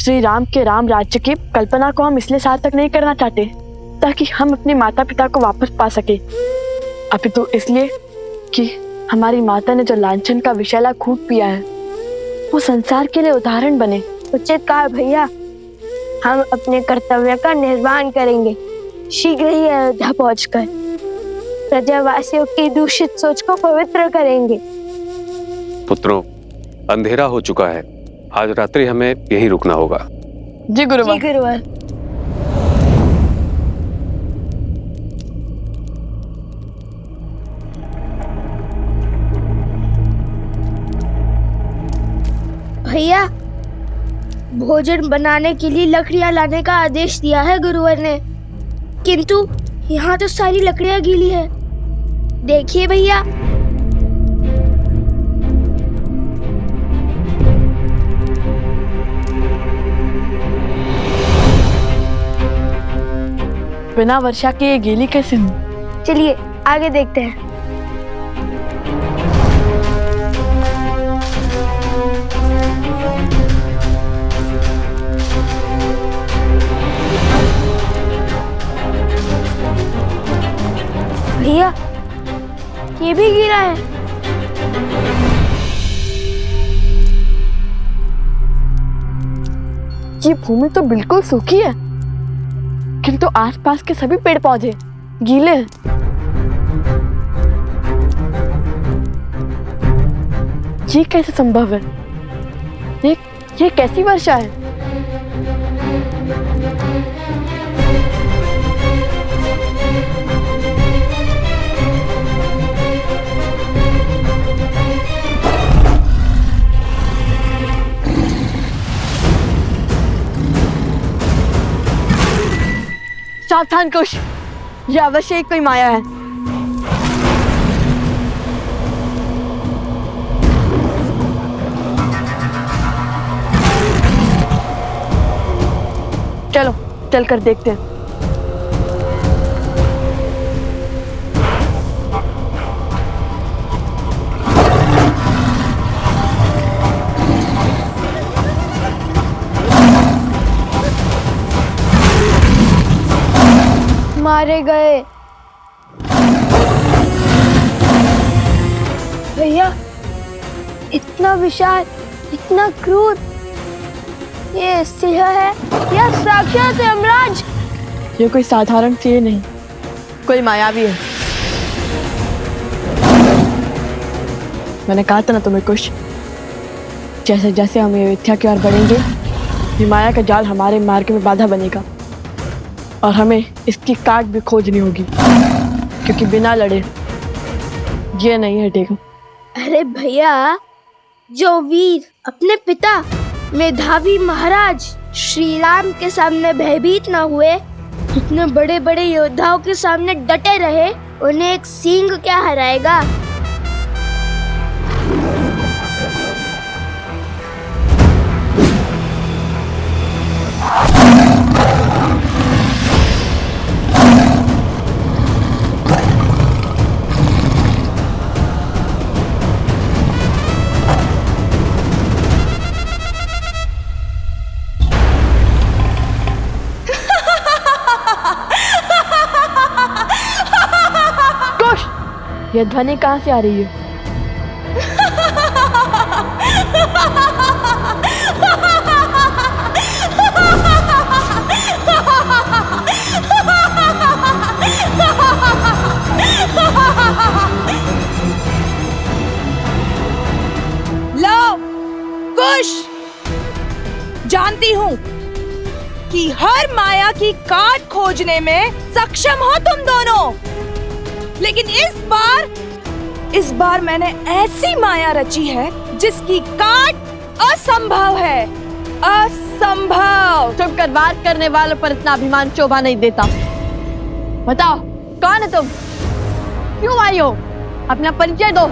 श्री राम के राम राज्य की कल्पना को हम इसलिए सार्थक नहीं करना चाहते ताकि हम अपने माता पिता को वापस पा सके, अपितु इसलिए कि हमारी माता ने जो लांछन का विषैला खून पिया है वो संसार के लिए उदाहरण बने। उचित कहा भैया, हम अपने कर्तव्य का निर्वहन करेंगे। शीघ्र ही अयोध्या पहुंचकर प्रजावासियों की दूषित सोच को पवित्र करेंगे। पुत्रों, अंधेरा हो चुका है, आज रात्रि हमें यहीं रुकना होगा। जी गुरुवर। जी गुरुवर। भैया, भोजन बनाने के लिए लकड़ियां लाने का आदेश दिया है गुरुवर ने, किंतु यहाँ तो सारी लकड़ियां गीली है। देखिए भैया। बिना वर्षा के ये गीली कैसे हूँ? चलिए आगे देखते हैं। भैया, ये भी गिरा है। ये भूमि तो बिल्कुल सूखी है, किंतु आसपास के सभी पेड़ पौधे गीले हैं। ये कैसे संभव है? ये कैसी वर्षा है? सावधान कुश, यह अवश्य ही कोई माया है। चलो चलकर देखते हैं। मारे गए। भैया, इतना विशाल, इतना क्रूर, ये सिंह है या साक्षात यमराज? ये कोई साधारण सिंह नहीं, कोई मायावी है। मैंने कहा था ना तुम्हें कुश, जैसे जैसे हम अयोध्या की ओर बढ़ेंगे ये माया का जाल हमारे मार्ग में बाधा बनेगा और हमें इसकी काट भी खोजनी होगी, क्योंकि बिना लड़े ये नहीं हटेगा। अरे भैया, जो वीर अपने पिता मेधावी महाराज श्री राम के सामने भयभीत न हुए, इतने बड़े बड़े योद्धाओं के सामने डटे रहे, उन्हें एक सिंह क्या हराएगा? यह ध्वनि कहाँ से आ रही है? लो कुश, जानती हूँ कि हर माया की काट खोजने में सक्षम हो तुम दोनों, लेकिन इस बार मैंने ऐसी माया रची है जिसकी काट असंभव है। असंभव। चुप कर, बात करने वालों पर इतना अभिमान शोभा नहीं देता। बताओ कौन है तुम, क्यों आई हो, अपना परिचय दो,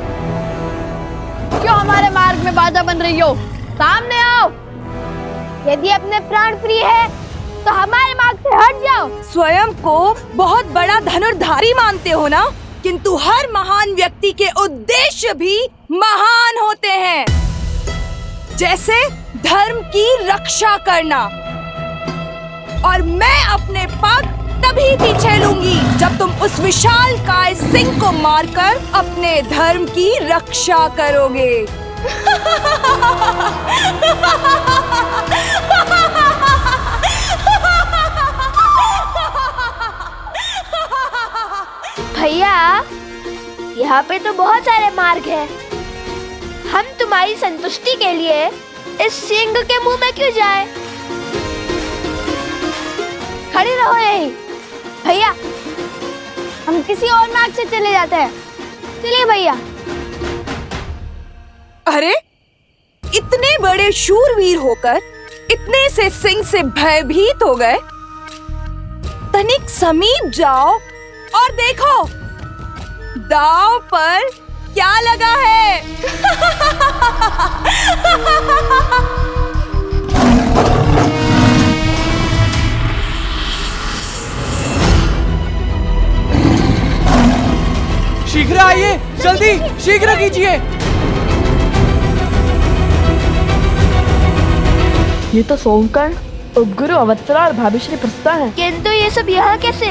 क्यों हमारे मार्ग में बाधा बन रही हो, सामने आओ। यदि अपने प्राण प्रिय है तो हमारे मार्ग से हट जाओ। स्वयं को बहुत बड़ा धनुर्धारी मानते हो ना, किंतु हर महान व्यक्ति के उद्देश्य भी महान होते हैं। जैसे धर्म की रक्षा करना, और मैं अपने पग तभी पीछे लूंगी जब तुम उस विशालकाय सिंह को मारकर अपने धर्म की रक्षा करोगे। भैया, यहाँ पे तो बहुत सारे मार्ग हैं। हम तुम्हारी संतुष्टि के लिए इस सिंह के मुंह में क्यों जाए? खड़े रहो यहीं। भैया, हम किसी और मार्ग से चले जाते हैं। चलिए भैया। अरे, इतने बड़े शूरवीर होकर इतने से सिंह से भयभीत हो गए। तनिक समीप जाओ और देखो दांव पर क्या लगा है। शीघ्र आइए, जल्दी शीघ्र कीजिए। ये तो सोमकर्ण, उपगुरु अवत्सरा और भाभीश्री प्रस्ता है। किंतु ये सब यहाँ कैसे?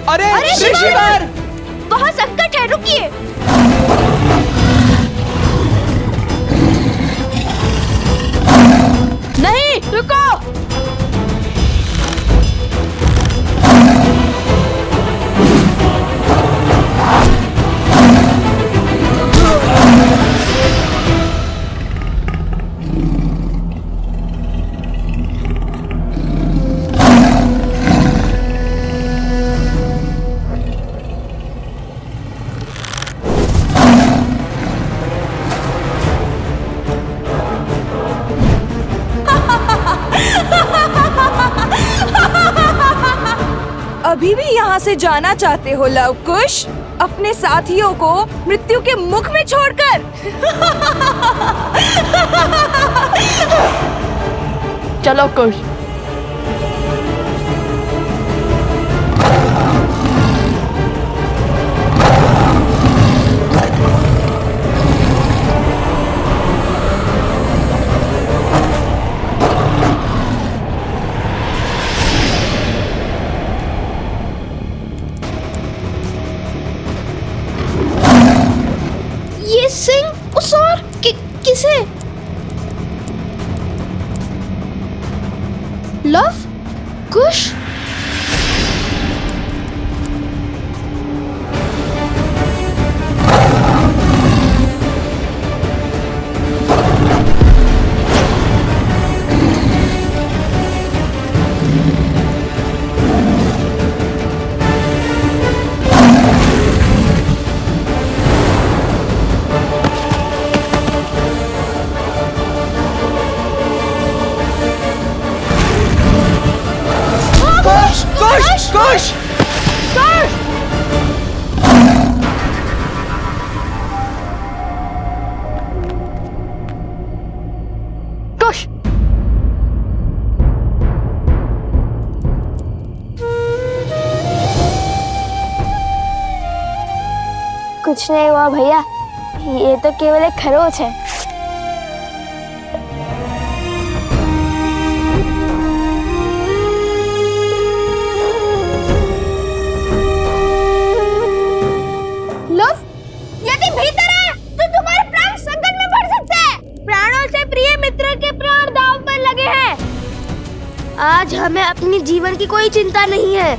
अरे शिवर! ऋषिवर! बहुत संकट है, रुकिए। नहीं, रुको। अभी भी यहाँ से जाना चाहते हो लवकुश, अपने साथियों को मृत्यु के मुख में छोड़कर? चलो कुश। ये सिंह उस और किसे? लव कुश? कुश! कुश! कुछ नहीं हुआ भैया, ये तो केवल एक खरोच है। लव, यदि भीतर है तो तुम्हारे प्राण संकट में पड़ सकते हैं। प्राणों से प्रिय मित्र के प्राण दांव पर लगे हैं। आज हमें अपने जीवन की कोई चिंता नहीं है।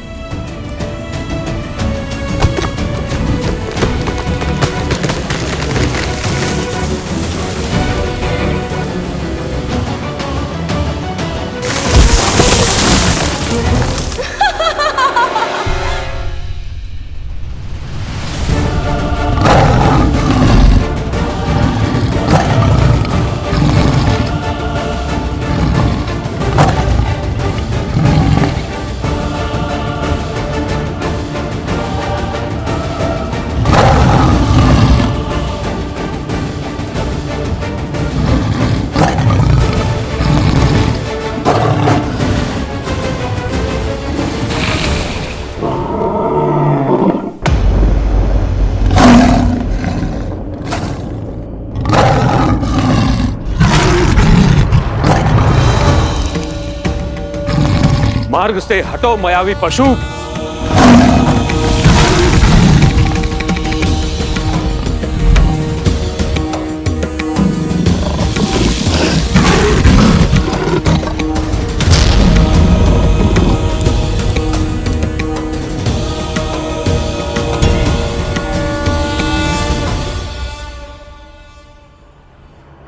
मार्ग से हटो मायावी पशु।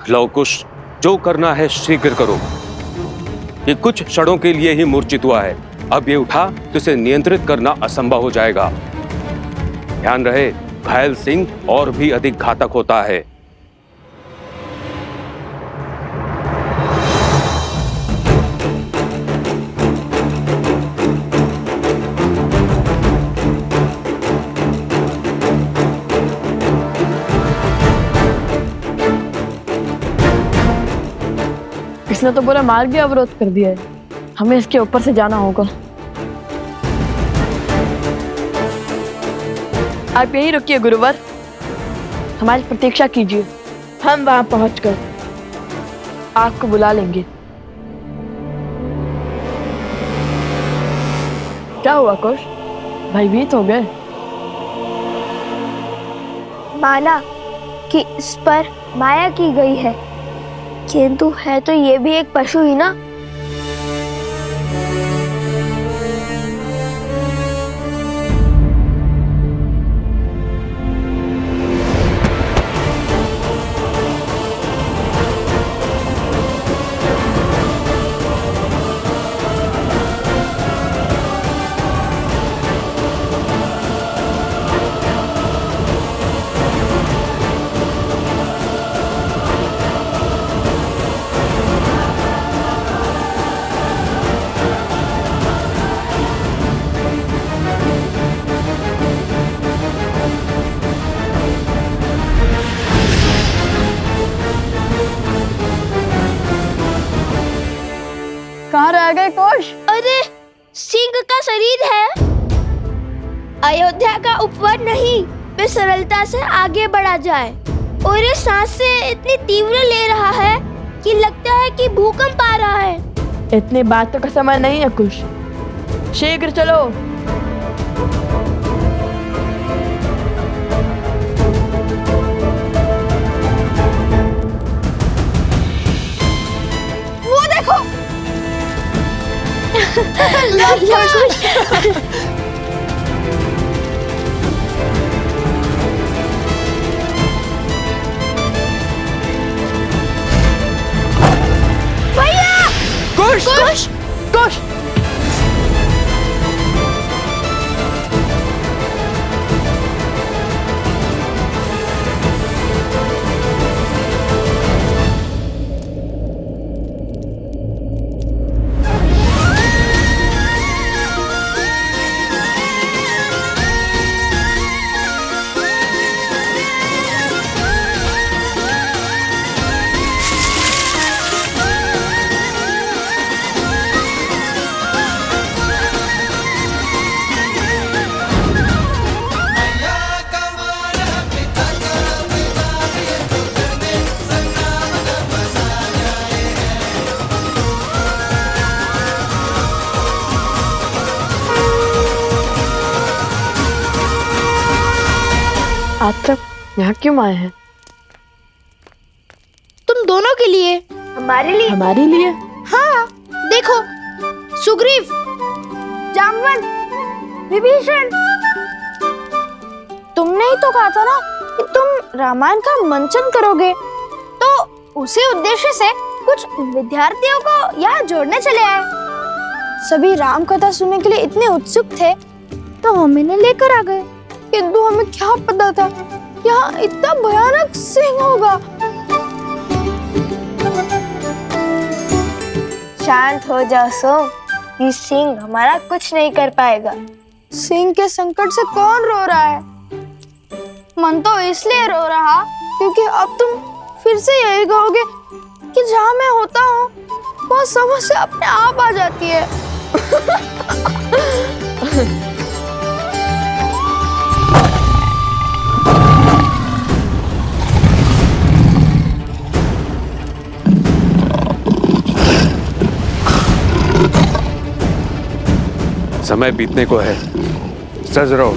लव कुश, जो करना है शीघ्र करो। ये कुछ क्षणों के लिए ही मूर्छित हुआ है, अब ये उठा तो इसे नियंत्रित करना असंभव हो जाएगा। ध्यान रहे, घायल सिंह और भी अधिक घातक होता है। इसने तो पूरा मार्ग भी अवरोध कर दिया है, हमें इसके ऊपर से जाना होगा। आप यहीं रुकिए गुरुवर, हमारी प्रतीक्षा कीजिए, हम वहां पहुंचकर आपको बुला लेंगे। क्या हुआ कुश, भयभीत हो गए? माना कि इस पर माया की गई है, किंतु है तो ये भी एक पशु ही ना। कहाँ रह गए कुश? अरे सिंह का शरीर है, अयोध्या का उपवर नहीं, वे सरलता से आगे बढ़ा जाए और ये सांसें इतनी तीव्र ले रहा है कि लगता है कि भूकंप आ रहा है। इतनी बातों का समय नहीं है कुश, शीघ्र चलो। वो देखो भैया, कुश कुश कुश, आप सब यहाँ क्यों आए हैं? तुम दोनों के लिए, हमारे लिए। हमारे लिए? हाँ देखो, सुग्रीव, जामवंत, विभीषण, तुमने ही तो कहा था ना कि तुम रामायण का मंचन करोगे, तो उसी उद्देश्य से कुछ विद्यार्थियों को यहाँ जोड़ने चले आए। सभी राम कथा सुनने के लिए इतने उत्सुक थे तो हम इन्हें लेकर आ गए, किंतु हमें क्या पता था यहाँ इतना भयानक सिंह होगा। शांत हो जाओ सोम, ये सिंह हमारा कुछ नहीं कर पाएगा। सिंह के संकट से कौन रो रहा है? मन तो इसलिए रो रहा क्योंकि अब तुम फिर से यही कहोगे कि जहाँ मैं होता हूँ वो समस्या अपने आप आ जाती है। समय बीतने को है, सज रहो।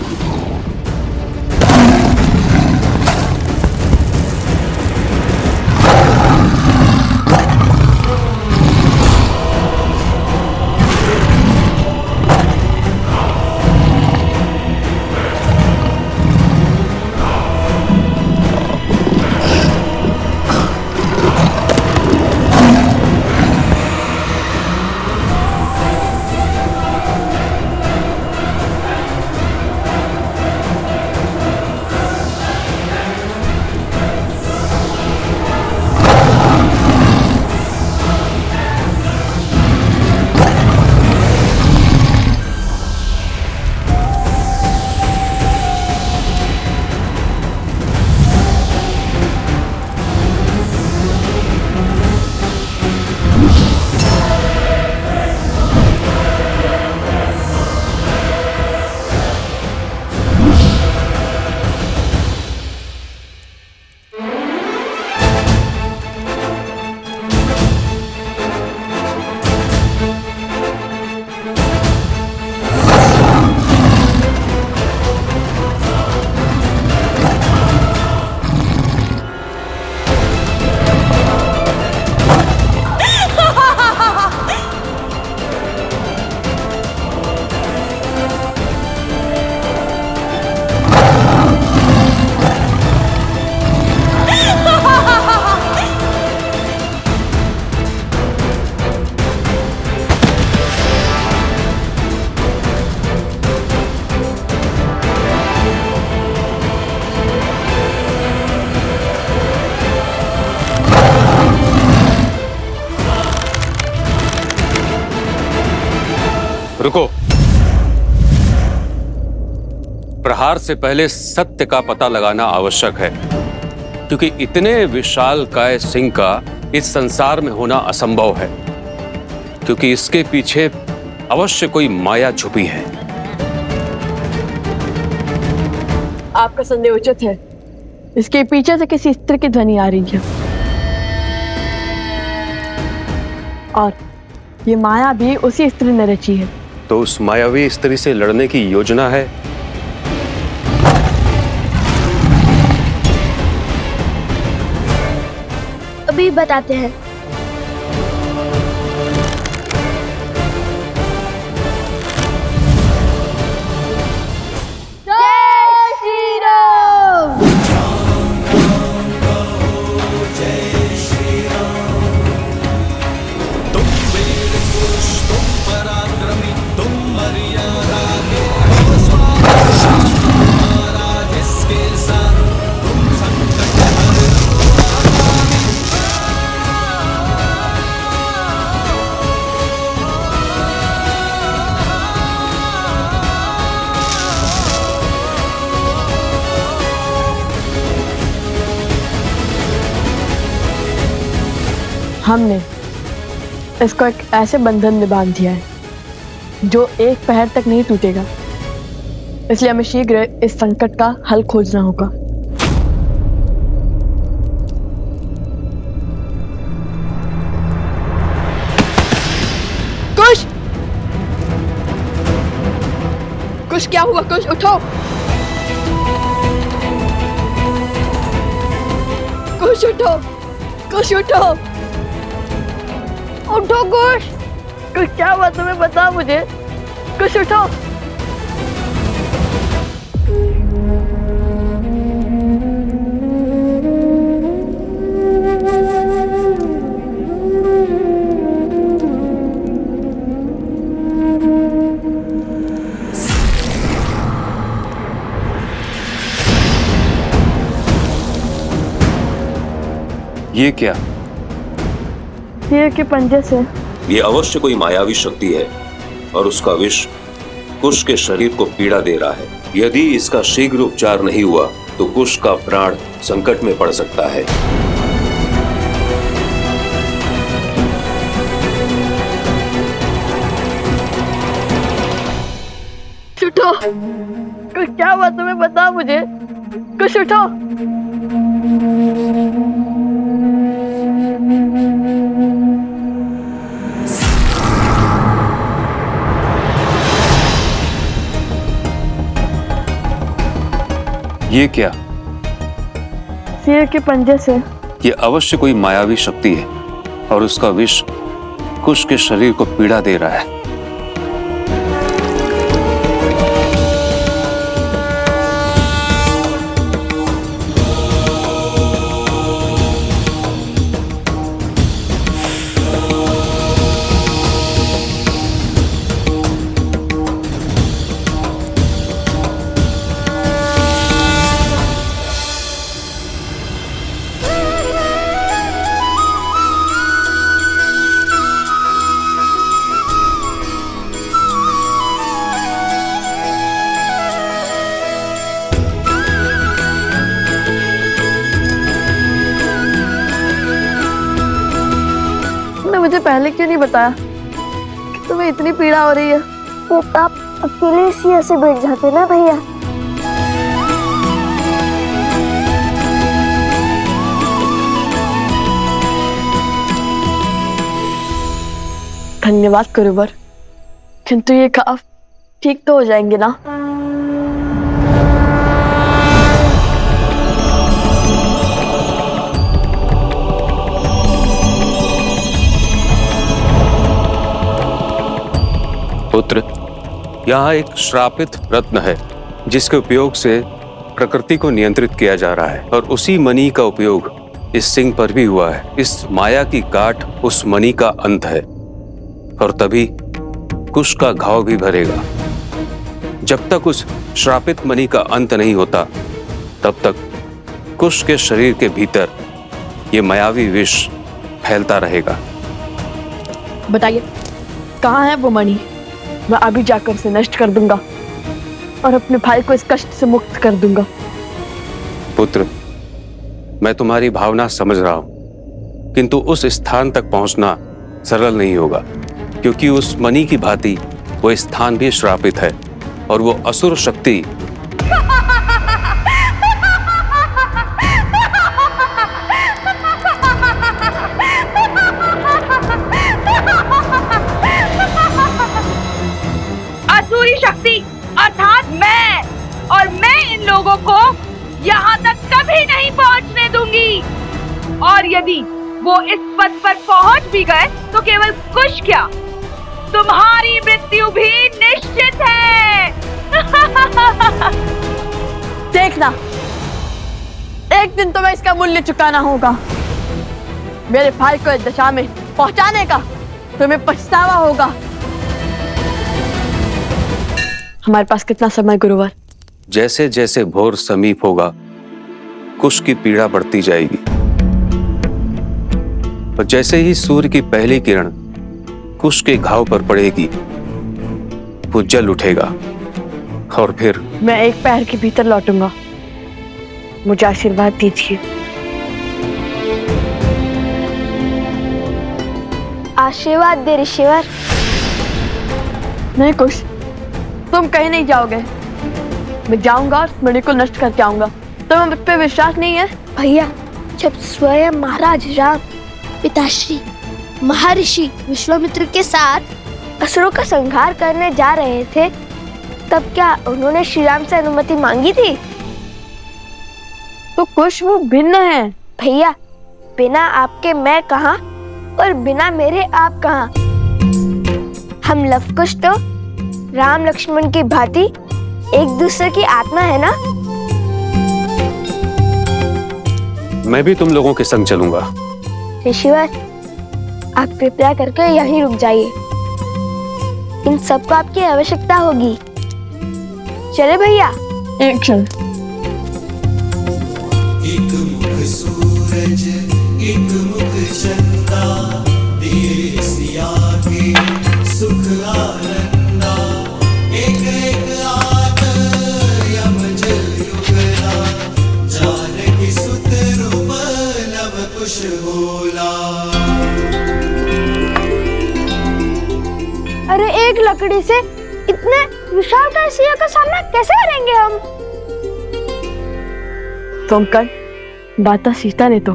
रुको। प्रहार से पहले सत्य का पता लगाना आवश्यक है, क्योंकि इतने विशालकाय सिंह का इस संसार में होना असंभव है, क्योंकि इसके पीछे अवश्य कोई माया छुपी है। आपका संदेह उचित है। इसके पीछे से किसी स्त्री की ध्वनि आ रही है, और ये माया भी उसी स्त्री ने रची है। तो उस मायावी स्त्री से लड़ने की योजना है? अभी बताते हैं। जय श्री राम। हमने इसको एक ऐसे बंधन में बांध दिया है जो एक पहर तक नहीं टूटेगा। इसलिए हमें शीघ्र इस संकट का हल खोजना होगा। कुश! कुश, क्या हुआ? कुश, उठो! कुश, उठो! कुश, उठो! उठो कुश! कुश, क्या हुआ तुम्हें? बताओ मुझे। कुश, उठो! ये क्या? शेर के पंजे से। ये अवश्य कोई मायावी शक्ति है और उसका विष कुश के शरीर को पीड़ा दे रहा है। यदि इसका शीघ्र उपचार नहीं हुआ तो कुश का प्राण संकट में पड़ सकता है। उठो! कुछ क्या हुआ तुम्हें? बताओ मुझे। कुछ उठो! ये क्या? शेर के पंजे से। ये अवश्य कोई मायावी शक्ति है और उसका विष कुश के शरीर को पीड़ा दे रहा है। मुझे पहले क्यों नहीं बताया कि तुम्हें इतनी पीड़ा हो रही है? तो आप अकेले इसी ऐसे बैठ जाते ना भैया। धन्यवाद गुरुवर, किंतु ये घाव ठीक तो हो जाएंगे ना? पुत्र, यहाँ एक श्रापित रत्न है जिसके उपयोग से प्रकृति को नियंत्रित किया जा रहा है और उसी मणि का उपयोग इस सिंह पर भी हुआ है। इस माया की गांठ उस मणि का अंत है और तभी कुश का घाव भी भरेगा। जब तक उस श्रापित मणि का अंत नहीं होता तब तक कुश के शरीर के भीतर ये मायावी विष फैलता रहेगा। बताइए कहाँ है वो मणि? मैं अभी जाकर उसे नष्ट कर दूंगा और अपने भाई को इस कष्ट से मुक्त कर दूंगा। पुत्र, मैं तुम्हारी भावना समझ रहा हूं, किंतु उस स्थान तक पहुंचना सरल नहीं होगा, क्योंकि उस मणि की भांति वो स्थान भी श्रापित है और वो असुर शक्ति असुरी शक्ति अर्थात मैं, और मैं इन लोगों को यहाँ तक कभी नहीं पहुँचने दूंगी। और यदि वो इस पद पर पहुँच भी गए तो केवल कुश क्या, तुम्हारी मृत्यु भी निश्चित है। देखना, एक दिन तुम्हें इसका मूल्य चुकाना होगा। मेरे भाई को इस दशा में पहुंचाने का तुम्हें पछतावा होगा। हमारे पास कितना समय गुरुवर? जैसे जैसे भोर समीप होगा कुश की पीड़ा बढ़ती जाएगी और जैसे ही सूर्य की पहली किरण कुश के घाव पर पड़ेगी वो जल उठेगा और फिर मैं एक पैर के भीतर लौटूंगा। मुझे आशीर्वाद दीजिए। आशीर्वाद दे ऋषिवर। नहीं कुश, तुम कहीं नहीं जाओगे। मैं जाऊंगा और मणि को नष्ट करके आऊंगा। तुम्हें मुझ पे विश्वास नहीं है? भैया, जब स्वयं महाराज राम पिताश्री महर्षि विश्वामित्र के साथ असुरों का संहार करने जा रहे थे, तब क्या उन्होंने श्री राम से अनुमति मांगी थी? तो कुश वो भिन्न है। भैया, बिना आपके मैं कहाँ और बिना मेरे आप कहाँ? हम लवकुश तो राम लक्ष्मण की भांति एक दूसरे की आत्मा है ना? मैं भी तुम लोगों के संग चलूंगा। ऋषिवर, आप कृपया करके यहीं रुक जाइए। इन सबको आपकी आवश्यकता होगी। चले भैया। एक क्षण। एक मुख सूरज, एक मुख चंदा, दिए सिया के सुख आनंदा। एक एक आत यमज युगला, जानकी सुत रूप लव कुश बोला। अरे एक लकड़ी से इतने विशालकाय सिंह का सामना कैसे करेंगे हम? तुम कल माता सीता ने तो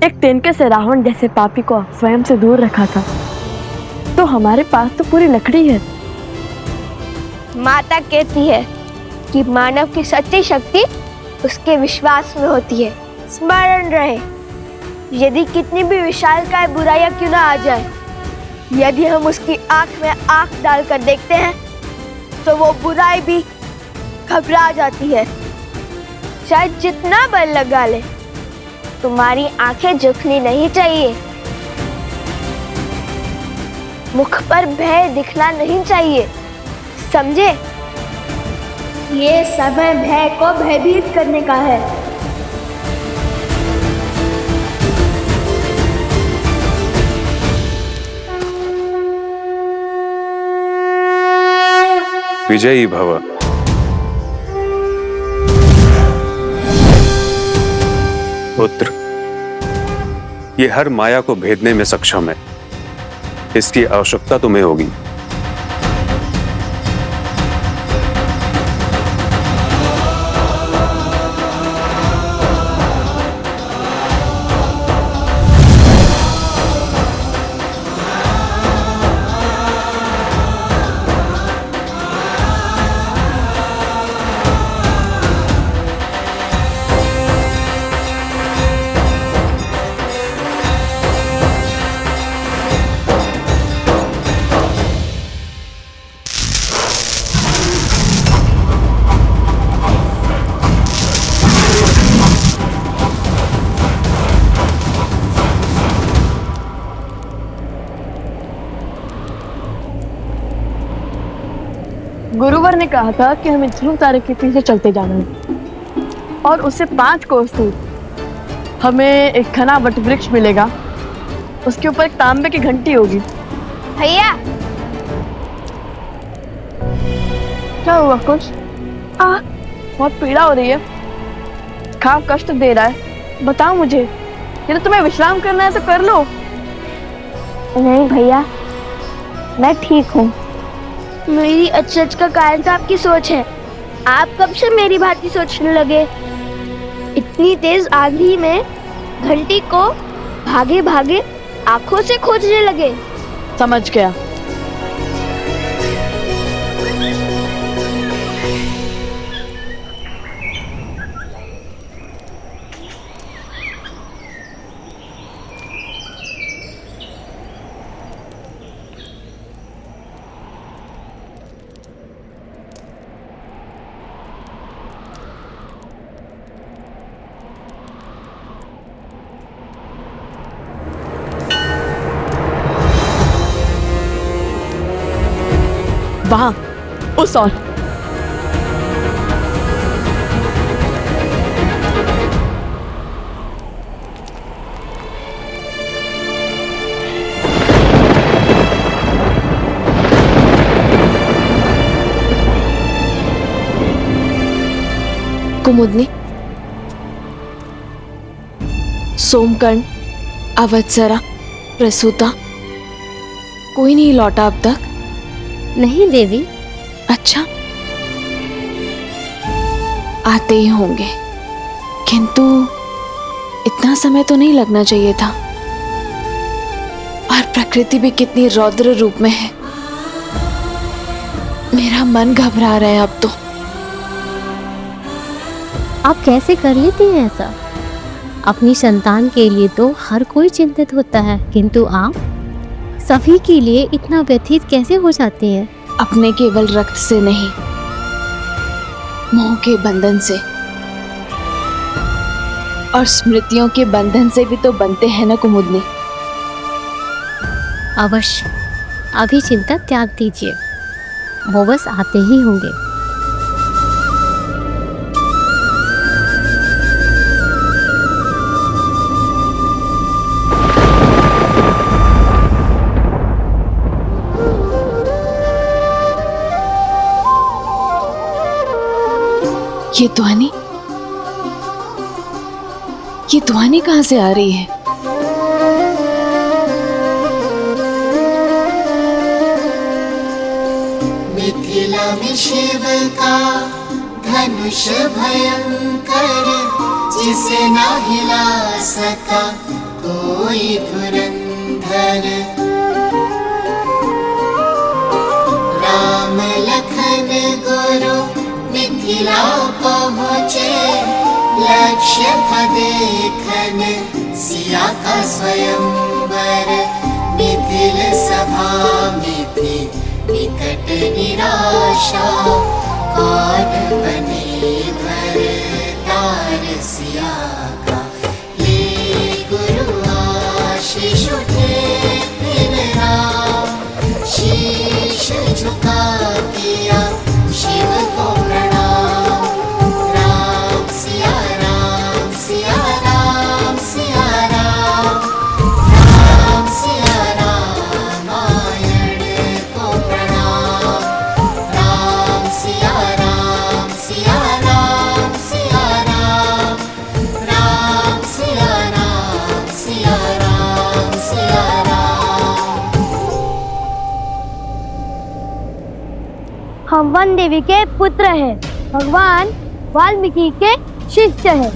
एक तिनके से रावण जैसे पापी को स्वयं से दूर रखा था, तो हमारे पास तो पूरी लकड़ी है। माता कहती है कि मानव की सच्ची शक्ति उसके विश्वास में होती है। स्मरण रहे, यदि कितनी भी विशालकाय बुराइयां क्यों ना आ जाए, यदि हम उसकी आंख में आंख डालकर देखते हैं तो वो बुराई भी घबरा जाती है। चाहे जितना बल लगा ले, तुम्हारी आंखें झुकनी नहीं चाहिए। मुख पर भय दिखना नहीं चाहिए, समझे? ये समय भय को भयभीत करने का है। विजयी भव। पुत्र, ये हर माया को भेदने में सक्षम है। इसकी आवश्यकता तुम्हें होगी। गुरुवर ने कहा था कि हमें ध्रुव तारे के पीछे चलते जाना है और उससे 5 कोस दूर हमें एक घना वट वृक्ष मिलेगा। उसके ऊपर एक तांबे की घंटी होगी। भैया, क्या हुआ? कुछ बहुत पीड़ा हो रही है, खाव कष्ट दे रहा है। बताओ मुझे, यदि तुम्हें विश्राम करना है तो कर लो। नहीं भैया, मैं ठीक हूँ। मेरी अचरज का कारण तो आपकी सोच है। आप कब से मेरी भांति सोचने लगे? इतनी तेज आंधी में घंटी को भागे भागे आंखों से खोजने लगे। समझ गया। वहां उस ओर। कुमुदनी, सोमकर्ण, अवत्सरा, प्रसूता, कोई नहीं लौटा अब तक? नहीं देवी। अच्छा, आते ही होंगे, किंतु इतना समय तो नहीं लगना चाहिए था। और प्रकृति भी कितनी रौद्र रूप में है। मेरा मन घबरा रहा है अब तो। आप कैसे कर लेती हैं ऐसा? अपनी संतान के लिए तो हर कोई चिंतित होता है, किंतु आप सभी के लिए इतना व्यथित कैसे हो जाती हैं? अपने केवल रक्त से नहीं, मोह के बंधन से और स्मृतियों के बंधन से भी तो बनते हैं ना कुमुदनी। अवश्य, अभी चिंता त्याग दीजिए, वो बस आते ही होंगे। ये ध्वनि कहाँ से आ रही है? मिथिला में शिव का धनुष भयंकर, जिसे ना हिला सका कोई धुरंधर। राम लखन गुरु मिथिला पहुँचे, लक्ष्य था देखन सिया का स्वयंवर, मिथिल सभा में थी विकट निराशा, कौन बने भरतार सिया का, ले गुरु आशीष उठे फिर राम, शीश झुका किया शिव को प्रणाम, राम सिया राम सिया राम सिया राम, राम सिया रामायण को प्रणाम, राम सिया राम सिया राम सिया राम, राम सिया राम सिया राम सिया राम। हम वन देवी के पुत्र हैं, भगवान वाल्मीकि के शिष्य हैं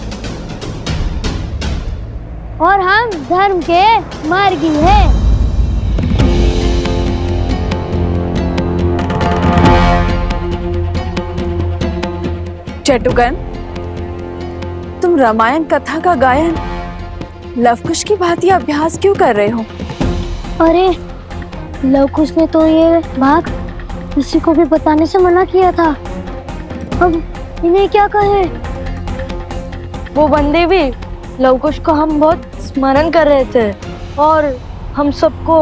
और हम धर्म के मार्गी हैं। चटुकन, तुम रामायण कथा का गायन लवकुश की भांति अभ्यास क्यों कर रहे हो? अरे लवकुश ने तो ये बात किसी को भी बताने से मना किया था, अब इन्हें क्या कहें? वो वन देवी, लवकुश को हम बहुत स्मरण कर रहे थे और हम सबको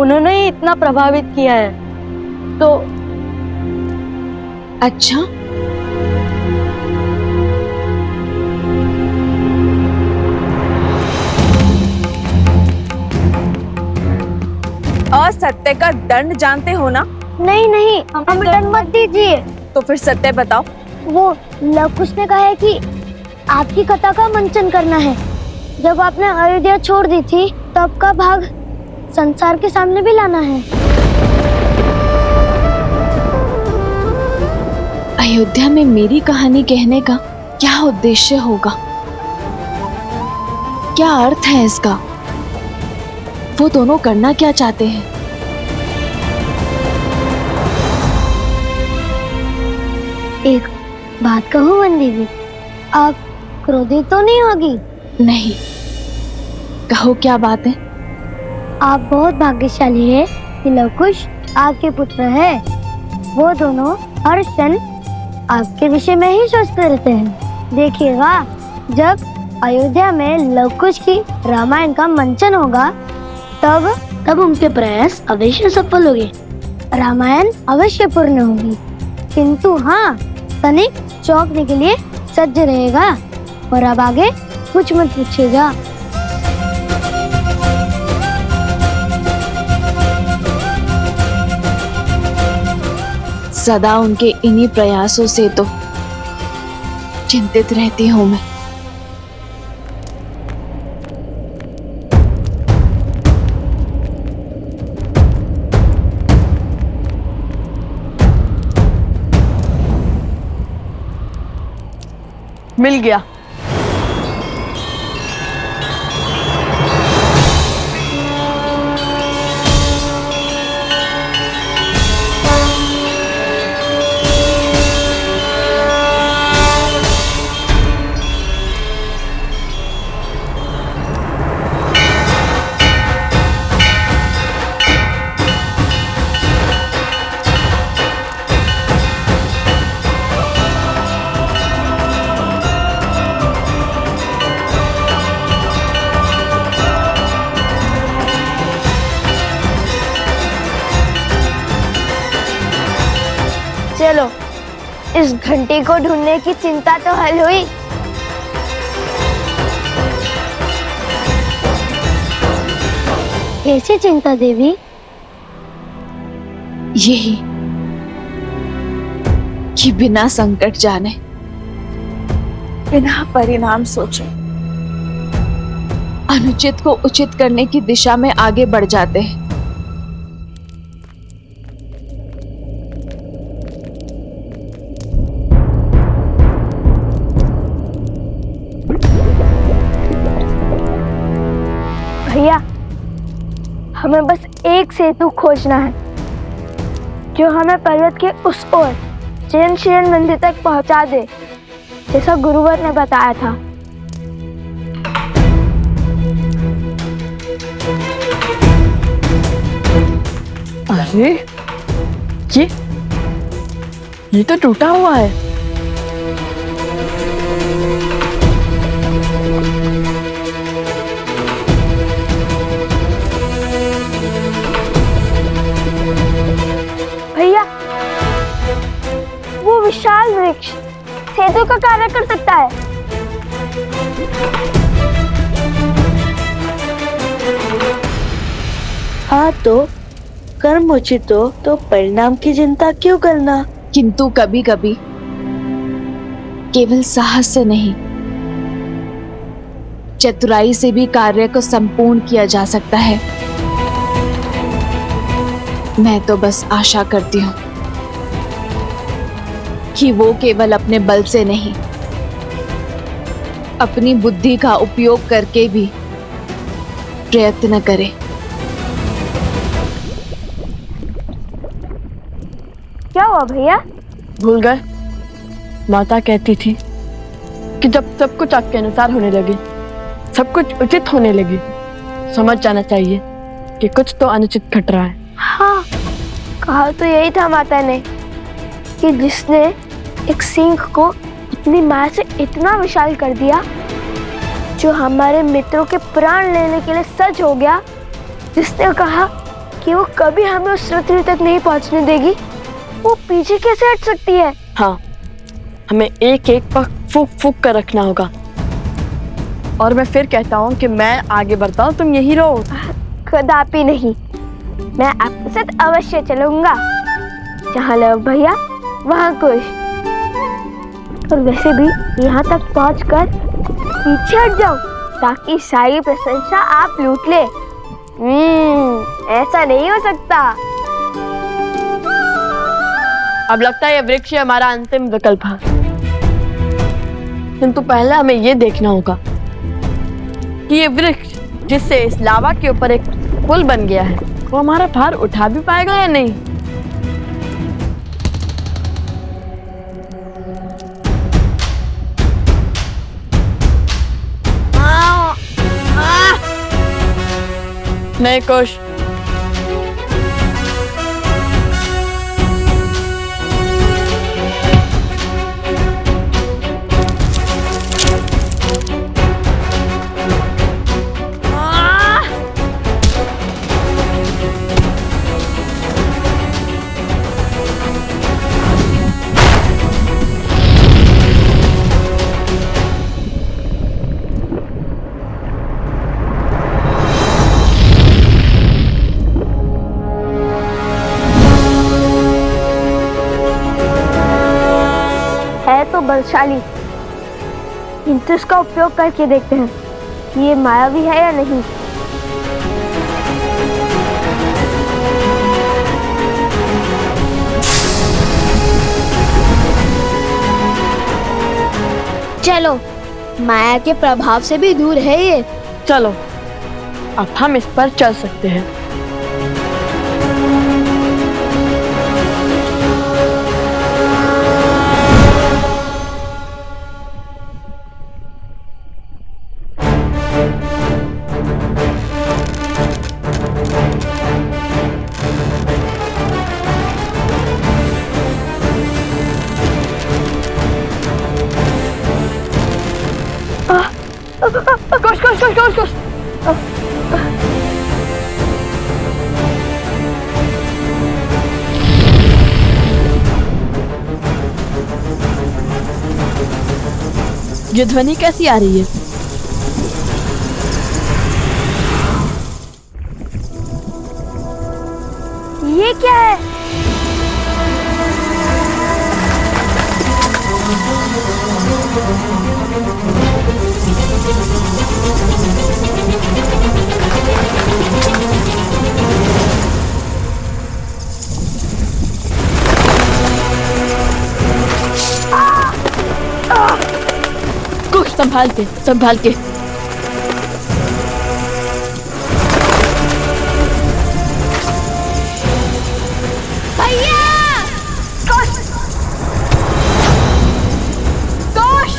उन्होंने ही इतना प्रभावित किया है। तो अच्छा, असत्य का दंड जानते हो ना? नहीं नहीं, हमें दंड मत दीजिए। तो फिर सत्य बताओ। वो लवकुश ने कहा है कि आपकी कथा का मंचन करना है। जब आपने अयोध्या छोड़ दी थी तब का भाग संसार के सामने भी लाना है। अयोध्या में मेरी कहानी कहने का क्या उद्देश्य होगा? क्या अर्थ है इसका? वो दोनों करना क्या चाहते हैं? एक बात कहूँ वन देवी, आप क्रोधित तो नहीं होगी? नहीं, कहो क्या बात है? आप बहुत भाग्यशाली है कि लवकुश आपके पुत्र है। वो दोनों हर क्षण आपके विषय में ही सोचते रहते हैं। देखिएगा, जब अयोध्या में लवकुश की रामायण का मंचन होगा तब उनके प्रयास अवश्य सफल होंगे, रामायण अवश्य पूर्ण होगी। किंतु हाँ, तनिक चौंकने के लिए सज्ज रहेगा और अब आगे कुछ मत पूछेगा। सदा उनके इन्हीं प्रयासों से तो चिंतित रहती हूँ मैं। मिल गया। चलो, इस घंटी को ढूंढने की चिंता तो हल हुई। कैसी चिंता देवी? यही कि बिना संकट जाने, बिना परिणाम सोचे अनुचित को उचित करने की दिशा में आगे बढ़ जाते हैं। भैया, हमें बस एक सेतु खोजना है जो हमें पर्वत के उस ओर जैन शिरण मंदिर तक पहुंचा दे। जैसा गुरुवर ने बताया था। अरे ये तो टूटा हुआ है। भैया, वो विशाल वृक्ष सेतु का कार्य कर सकता है। हाँ तो कर्म उचित हो तो परिणाम की चिंता क्यों करना। किंतु कभी कभी केवल साहस से नहीं, चतुराई से भी कार्य को संपूर्ण किया जा सकता है। मैं तो बस आशा करती हूँ कि वो केवल अपने बल से नहीं, अपनी बुद्धि का उपयोग करके भी प्रयत्न करे। क्या हुआ भैया? भूल गए? माता कहती थी कि जब सब कुछ आपके अनुसार होने लगे, सब कुछ उचित होने लगे, समझ जाना चाहिए कि कुछ तो अनुचित घट रहा है। हाँ, कहा तो यही था माता ने कि जिसने एक सिंह को अपनी माया से इतना विशाल कर दिया, जो हमारे मित्रों के प्राण लेने के लिए सच हो गया, जिसने कहा कि वो कभी हमें उस पृथ्वी तक नहीं पहुंचने देगी, वो पीछे कैसे हट सकती है? हाँ, हमें एक एक पर फूक फूक कर रखना होगा। और मैं फिर कहता हूँ कि मैं आगे बढ़ता हूँ, तुम यही रहो। कदापि नहीं, मैं आपके साथ अवश्य चलूंगा। जहाँ लव भैया वहाँ कुश। और वैसे भी यहाँ तक पहुँचकर पीछे हट जाओ ताकि सारी प्रशंसा आप लूट ले। ऐसा नहीं हो सकता। अब लगता है ये वृक्ष हमारा अंतिम विकल्प है, किंतु पहले हमें ये देखना होगा कि ये वृक्ष जिससे इस लावा के ऊपर एक पुल बन गया है, वो हमारा भार उठा भी पाएगा या नहीं। नहीं कुश, तो बलशाली, किंतु इसका उपयोग करके देखते हैं कि ये मायावी है या नहीं। चलो, माया के प्रभाव से भी दूर है ये। चलो अब हम इस पर चल सकते हैं। कुश। ये ध्वनि कैसी आ रही है? ये क्या है? कुछ संभाल के भैया! कुश!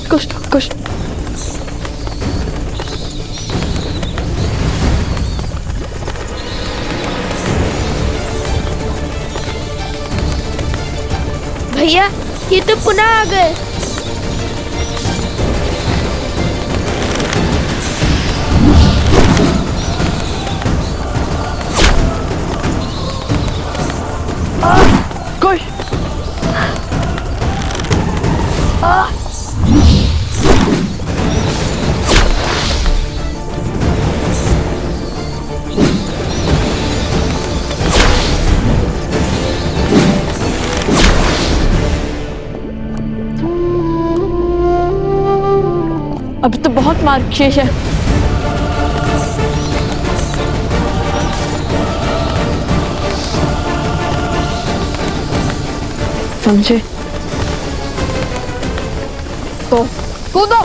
कुश! कुश। भैया ये तो पुनः आ गए। कुश। अभी तो बहुत मार्ग शेष है। समझे तो कूदो।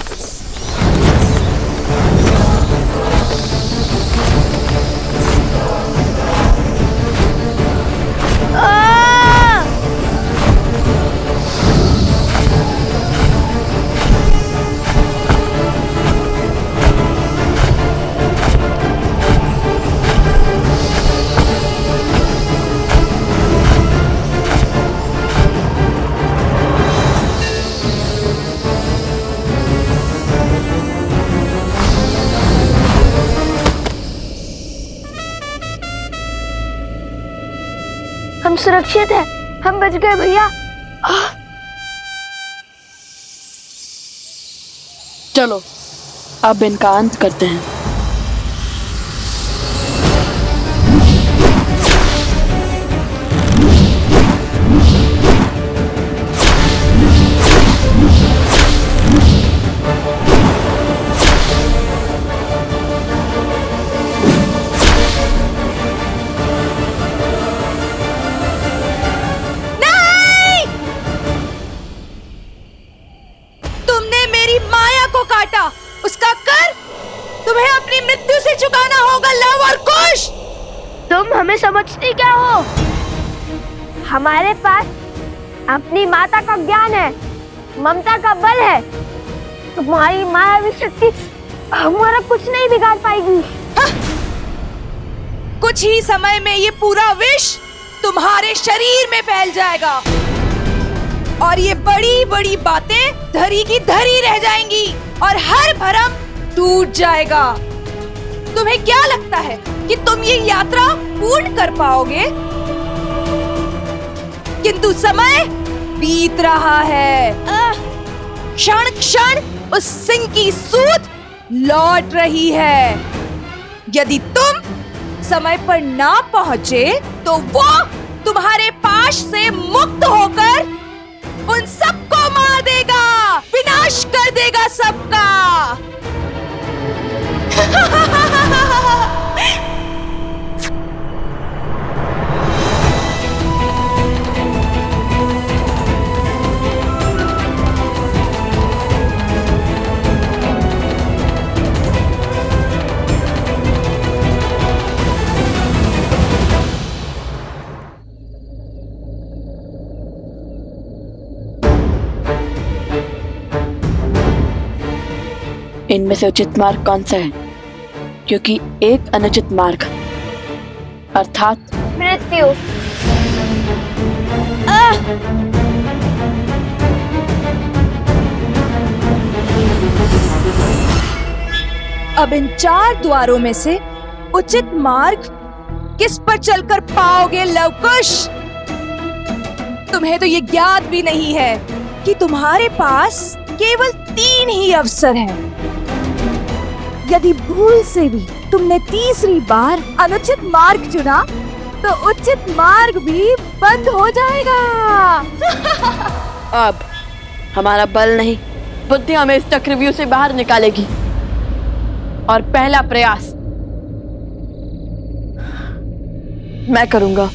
हम सुरक्षित हैं, हम बच गए भैया। चलो अब इनका अंत करते हैं। उसका कर तुम्हें अपनी मृत्यु से चुकाना होगा लव और कुश। तुम हमें समझती क्या हो? हमारे पास अपनी माता का ज्ञान है, ममता का बल है। तुम्हारी मायावी शक्ति हमारा कुछ नहीं बिगाड़ पाएगी। कुछ ही समय में ये पूरा विष तुम्हारे शरीर में फैल जाएगा और ये बड़ी बड़ी बातें धरी की धरी रह जाएंगी और हर भरम टूट जाएगा। तुम्हें क्या लगता है कि तुम ये यात्रा पूर्ण कर पाओगे? किंतु समय बीत रहा है। क्षण क्षण उस सिंह की सूत लौट रही है। यदि तुम समय पर ना पहुंचे तो वो तुम्हारे पाश से मुक्त होकर उन सबको मार देगा, विनाश कर देगा सबका। इनमें से उचित मार्ग कौन सा है? क्योंकि एक अनुचित मार्ग अर्थात मृत्यु। अब इन 4 द्वारों में से उचित मार्ग किस पर चलकर पाओगे लवकुश? तुम्हें तो ये ज्ञात भी नहीं है कि तुम्हारे पास केवल 3 ही अवसर हैं। यदि भूल से भी तुमने तीसरी बार अनुचित मार्ग चुना तो उचित मार्ग भी बंद हो जाएगा। अब हमारा बल नहीं, बुद्धि हमें इस चक्रव्यूह से बाहर निकालेगी। और पहला प्रयास मैं करूंगा।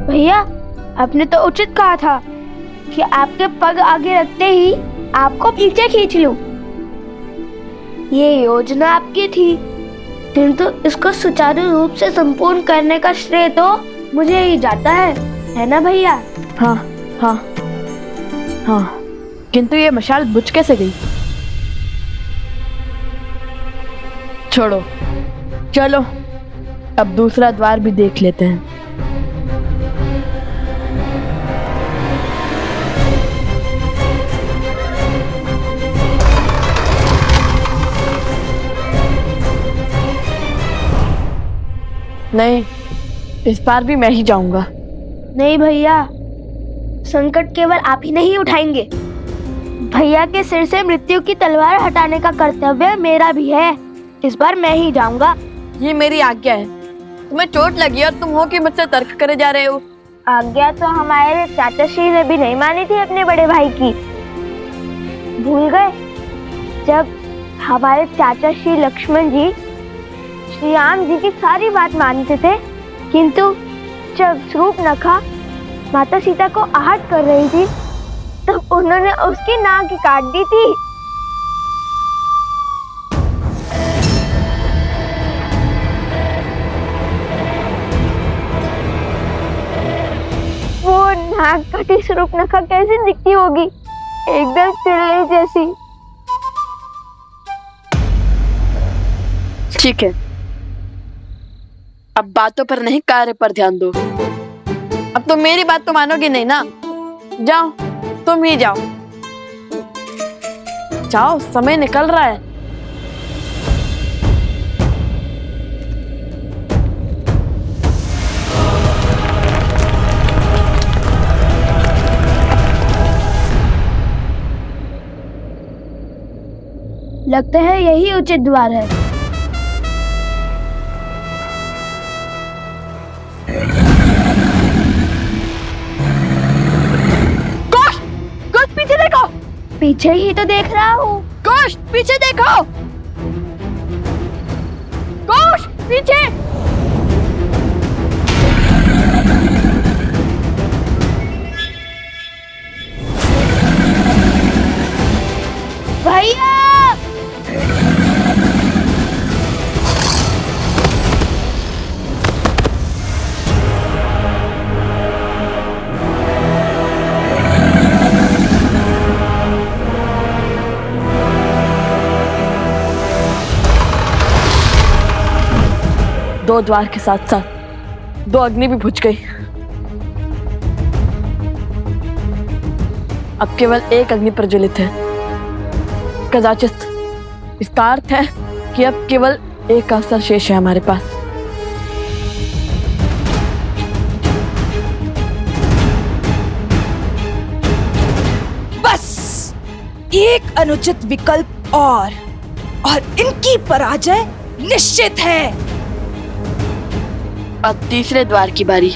भैया, आपने तो उचित कहा था कि आपके पग आगे रखते ही आपको पीछे खींच लूं। ये योजना आपकी थी, किंतु इसको सुचारू रूप से संपूर्ण करने का श्रेय तो मुझे ही जाता है ना भैया? हाँ हाँ हाँ, किंतु ये मशाल बुझ कैसे गई? छोड़ो, चलो अब दूसरा द्वार भी देख लेते हैं। नहीं, इस बार भी मैं ही जाऊंगा। नहीं भैया, संकट केवल आप ही नहीं उठाएंगे। भैया के सिर से मृत्यु की तलवार हटाने का कर्तव्य मेरा भी है। इस बार मैं ही जाऊंगा। ये मेरी आज्ञा है। तुम्हें चोट लगी और तुम हो कि मुझसे तर्क करे जा रहे हो। आज्ञा तो हमारे चाचा श्री ने भी नहीं मानी थी अपने बड़े भाई की। भूल गए जब हमारे चाचा श्री लक्ष्मण जी श्री राम जी की सारी बात मानते थे, किंतु जब शूर्पणखा माता सीता को आहत कर रही थी तब उन्होंने उसकी नाक काट दी थी। वो नाक कटी शूर्पणखा कैसी दिखती होगी? एकदम चिड़ै जैसी। ठीक है, अब बातों पर नहीं कार्य पर ध्यान दो। अब तो मेरी बात तो मानोगे नहीं ना? जाओ, तुम ही जाओ। जाओ, समय निकल रहा है। लगता है यही उचित द्वार है। पीछे ही तो देख रहा हूँ। कोश, पीछे देखो। कोश, पीछे। 2 द्वार के साथ साथ 2 अग्नि भी बुझ गई। अब केवल 1 अग्नि प्रज्वलित है। कदाचित इसका अर्थ है कि अब केवल 1 अवसर शेष है हमारे पास। बस एक अनुचित विकल्प और इनकी पराजय निश्चित है। अब तीसरे द्वार की बारी।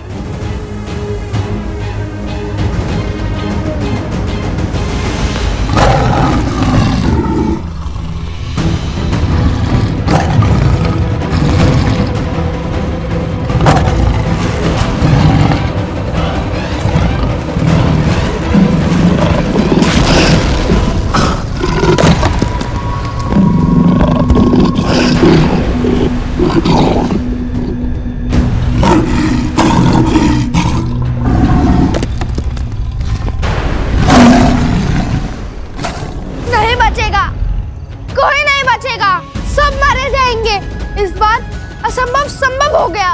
असंभव संभव हो गया।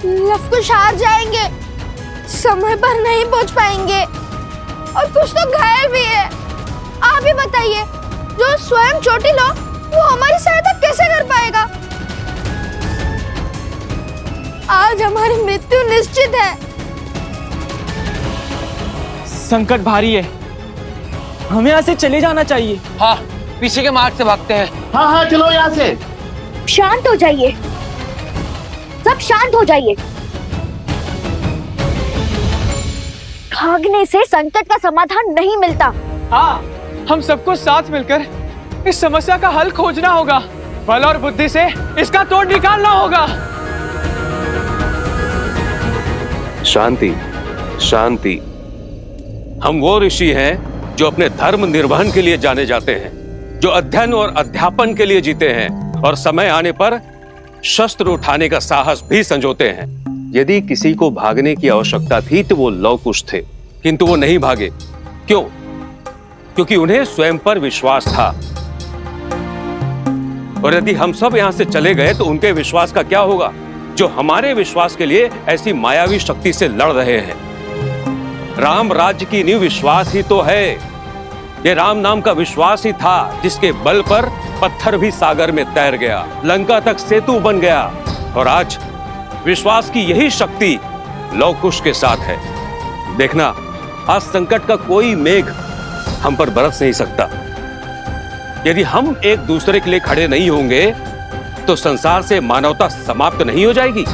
लवकुश हार जाएंगे, समय पर नहीं पहुंच पाएंगे और कुछ तो घायल भी है। आप ही बताइए, जो स्वयं चोटिल हो वो हमारी सहायता कैसे कर पाएगा? आज हमारी मृत्यु निश्चित है। संकट भारी है, हमें यहाँ से चले जाना चाहिए। हाँ, पीछे के मार्ग से भागते हैं। हाँ चलो यहाँ से। शांत हो जाइए, सब शांत हो जाइए। भागने से संकट का समाधान नहीं मिलता। हाँ, हम सबको साथ मिलकर इस समस्या का हल खोजना होगा। बल और बुद्धि से इसका तोड़ निकालना होगा। शांति, शांति। हम वो ऋषि हैं जो अपने धर्म निर्वहन के लिए जाने जाते हैं, जो अध्ययन और अध्यापन के लिए जीते हैं और समय आने पर शस्त्र उठाने का साहस भी संजोते हैं। यदि किसी को भागने की आवश्यकता थी तो वो लवकुश थे, किंतु वो नहीं भागे। क्यों? क्योंकि उन्हें स्वयं पर विश्वास था। और यदि हम सब यहां से चले गए तो उनके विश्वास का क्या होगा, जो हमारे विश्वास के लिए ऐसी मायावी शक्ति से लड़ रहे हैं। राम राज्य की नींव विश्वास ही तो है। ये राम नाम का विश्वास ही था जिसके बल पर पत्थर भी सागर में तैर गया, लंका तक सेतु बन गया। और आज विश्वास की यही शक्ति लवकुश के साथ है। देखना, आज संकट का कोई मेघ हम पर बरस नहीं सकता। यदि हम एक दूसरे के लिए खड़े नहीं होंगे तो संसार से मानवता समाप्त नहीं हो जाएगी।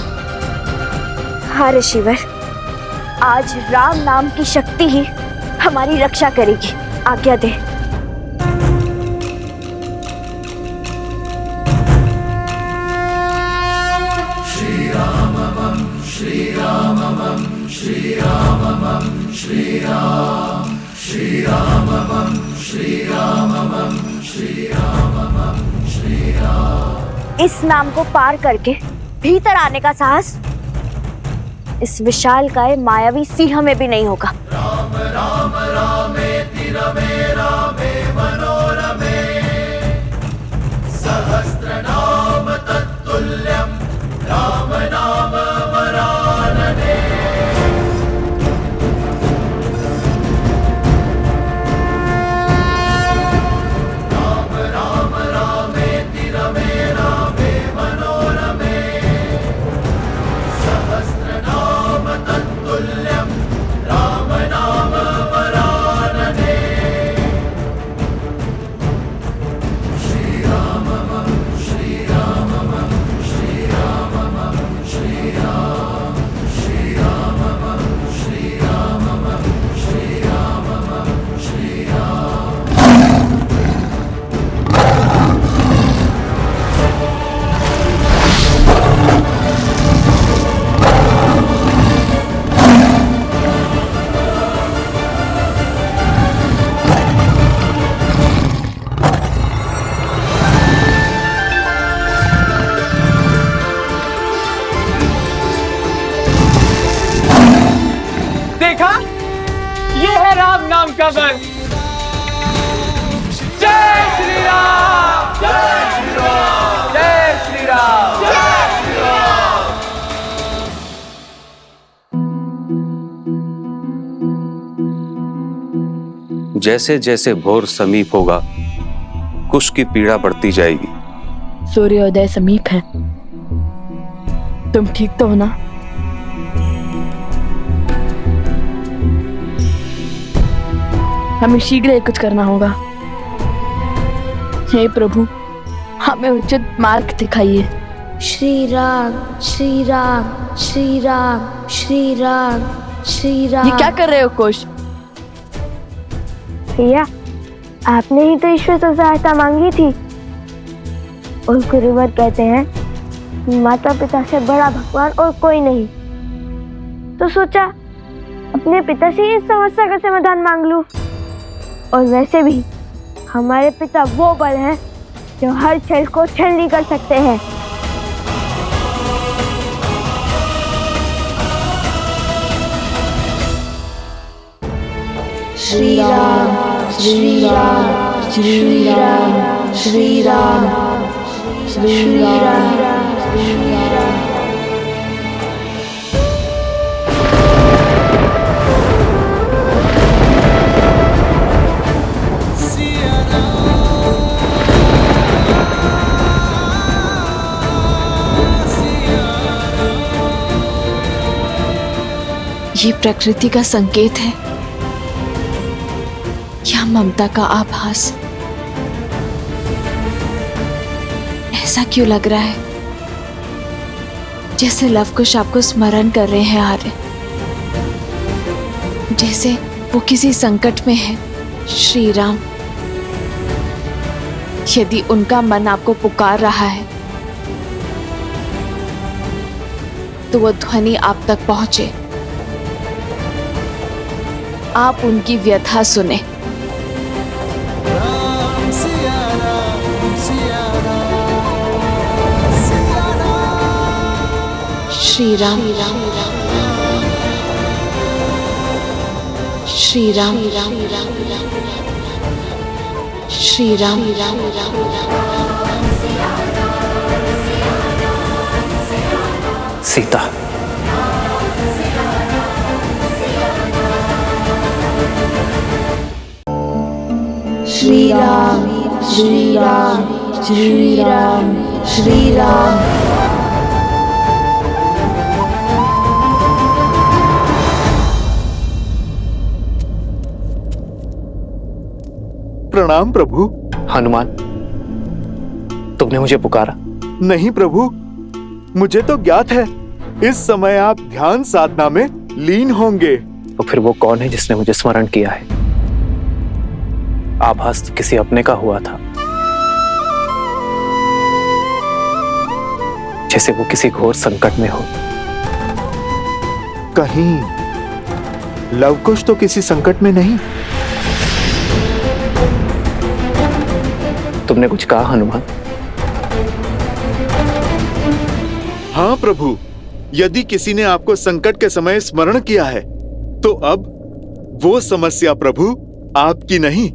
हाँ ऋषिवर, आज राम नाम की शक्ति ही हमारी रक्षा करेगी। आज्ञा दे। श्री रामम श्री रामम श्री रामम श्री राम श्री रामम श्री रामम श्री रामम श्री राम। इस नाम को पार करके भीतर आने का साहस इस विशालकाय मायावी सिंह में भी नहीं होगा। राम राम रामेति रमे रामे मनोरमे सहस्रनाम तत्तुल्यं राम नाम वरानने। राम राम रामेति रमे रामे मनोरमे सहस्रनाम तत्तुल्यं राम नाम वरानने। श्री रामम श्री रामम श्री रामम श्री राम श्री रामम श्री रामम श्री रामम श्री राम। देखा, ये है राम नाम का बल। जय श्री राम, जय श्री राम, जय श्री राम, जय श्री राम। जैसे जैसे भोर समीप होगा कुश की पीड़ा बढ़ती जाएगी। सूर्योदय समीप है। तुम ठीक तो हो ना? हमें शीघ्र ही कुछ करना होगा। हे प्रभु, हमें उचित मार्ग दिखाइए। श्री राम श्री राम श्री राम श्री राम श्री राम। ये क्या कर रहे हो कुश? भैया, आपने ही तो ईश्वर से सहायता मांगी थी और गुरुवर कहते हैं माता पिता से बड़ा भगवान और कोई नहीं, तो सोचा अपने पिता से इस समस्या का समाधान मांग लूं। और वैसे भी हमारे पिता वो बल हैं जो हर छल को छलनी कर सकते हैं। श्री राम श्री राम श्री राम श्री राम श्री राम श्री राम। ये प्रकृति का संकेत है या ममता का आभास? ऐसा क्यों लग रहा है जैसे लवकुश आपको स्मरण कर रहे हैं आर्य, जैसे वो किसी संकट में है। श्री राम, यदि उनका मन आपको पुकार रहा है तो वो ध्वनि आप तक पहुंचे। आप उनकी व्यथा सुने। श्री राम श्री राम श्री राम। सीता, श्री राम श्री राम श्री राम श्री राम। प्रणाम प्रभु। हनुमान, तुमने मुझे पुकारा? नहीं प्रभु, मुझे तो ज्ञात है इस समय आप ध्यान साधना में लीन होंगे। तो फिर वो कौन है जिसने मुझे स्मरण किया है? आभास तो किसी अपने का हुआ था, जैसे वो किसी घोर संकट में हो। कहीं लवकुश तो किसी संकट में नहीं? तुमने कुछ कहा हनुमान? हाँ प्रभु, यदि किसी ने आपको संकट के समय स्मरण किया है तो अब वो समस्या प्रभु आपकी नहीं,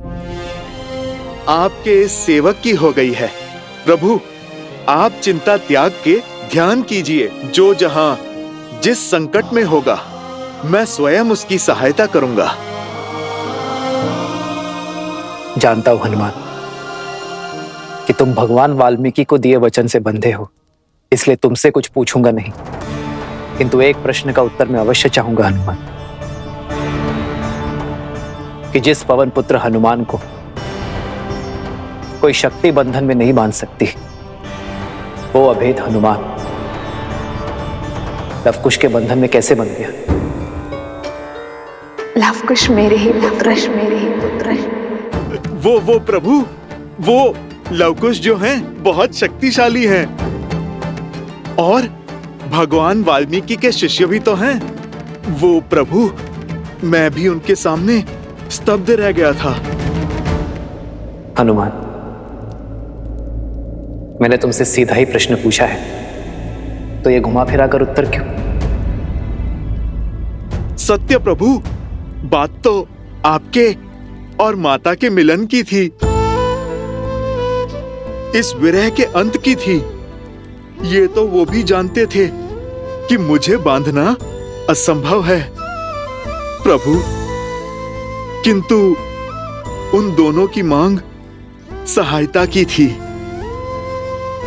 आपके इस सेवक की हो गई है। प्रभु, आप चिंता त्याग के ध्यान कीजिए। जो जहां जिस संकट में होगा मैं स्वयं उसकी सहायता करूंगा। जानता हूं हनुमान कि तुम भगवान वाल्मीकि को दिए वचन से बंधे हो, इसलिए तुमसे कुछ पूछूंगा नहीं, किंतु एक प्रश्न का उत्तर मैं अवश्य चाहूंगा हनुमान, कि जिस पवन पुत्र हनुमान को कोई शक्ति बंधन में नहीं बांध सकती, वो अभेद हनुमान लवकुश के बंधन में कैसे बन गया? लवकुश मेरे ही पुत्र, मेरे ही पुत्र। वो प्रभु, वो लवकुश जो हैं बहुत शक्तिशाली हैं और भगवान वाल्मीकि के शिष्य भी तो हैं। वो प्रभु, मैं भी उनके सामने स्तब्ध रह गया था। हनुमान, मैंने तुमसे सीधा ही प्रश्न पूछा है, तो ये घुमा फिरा कर उत्तर क्यों? सत्य प्रभु, बात तो आपके और माता के मिलन की थी, इस विरह के अंत की थी। ये तो वो भी जानते थे कि मुझे बांधना असंभव है प्रभु, किंतु उन दोनों की मांग सहायता की थी।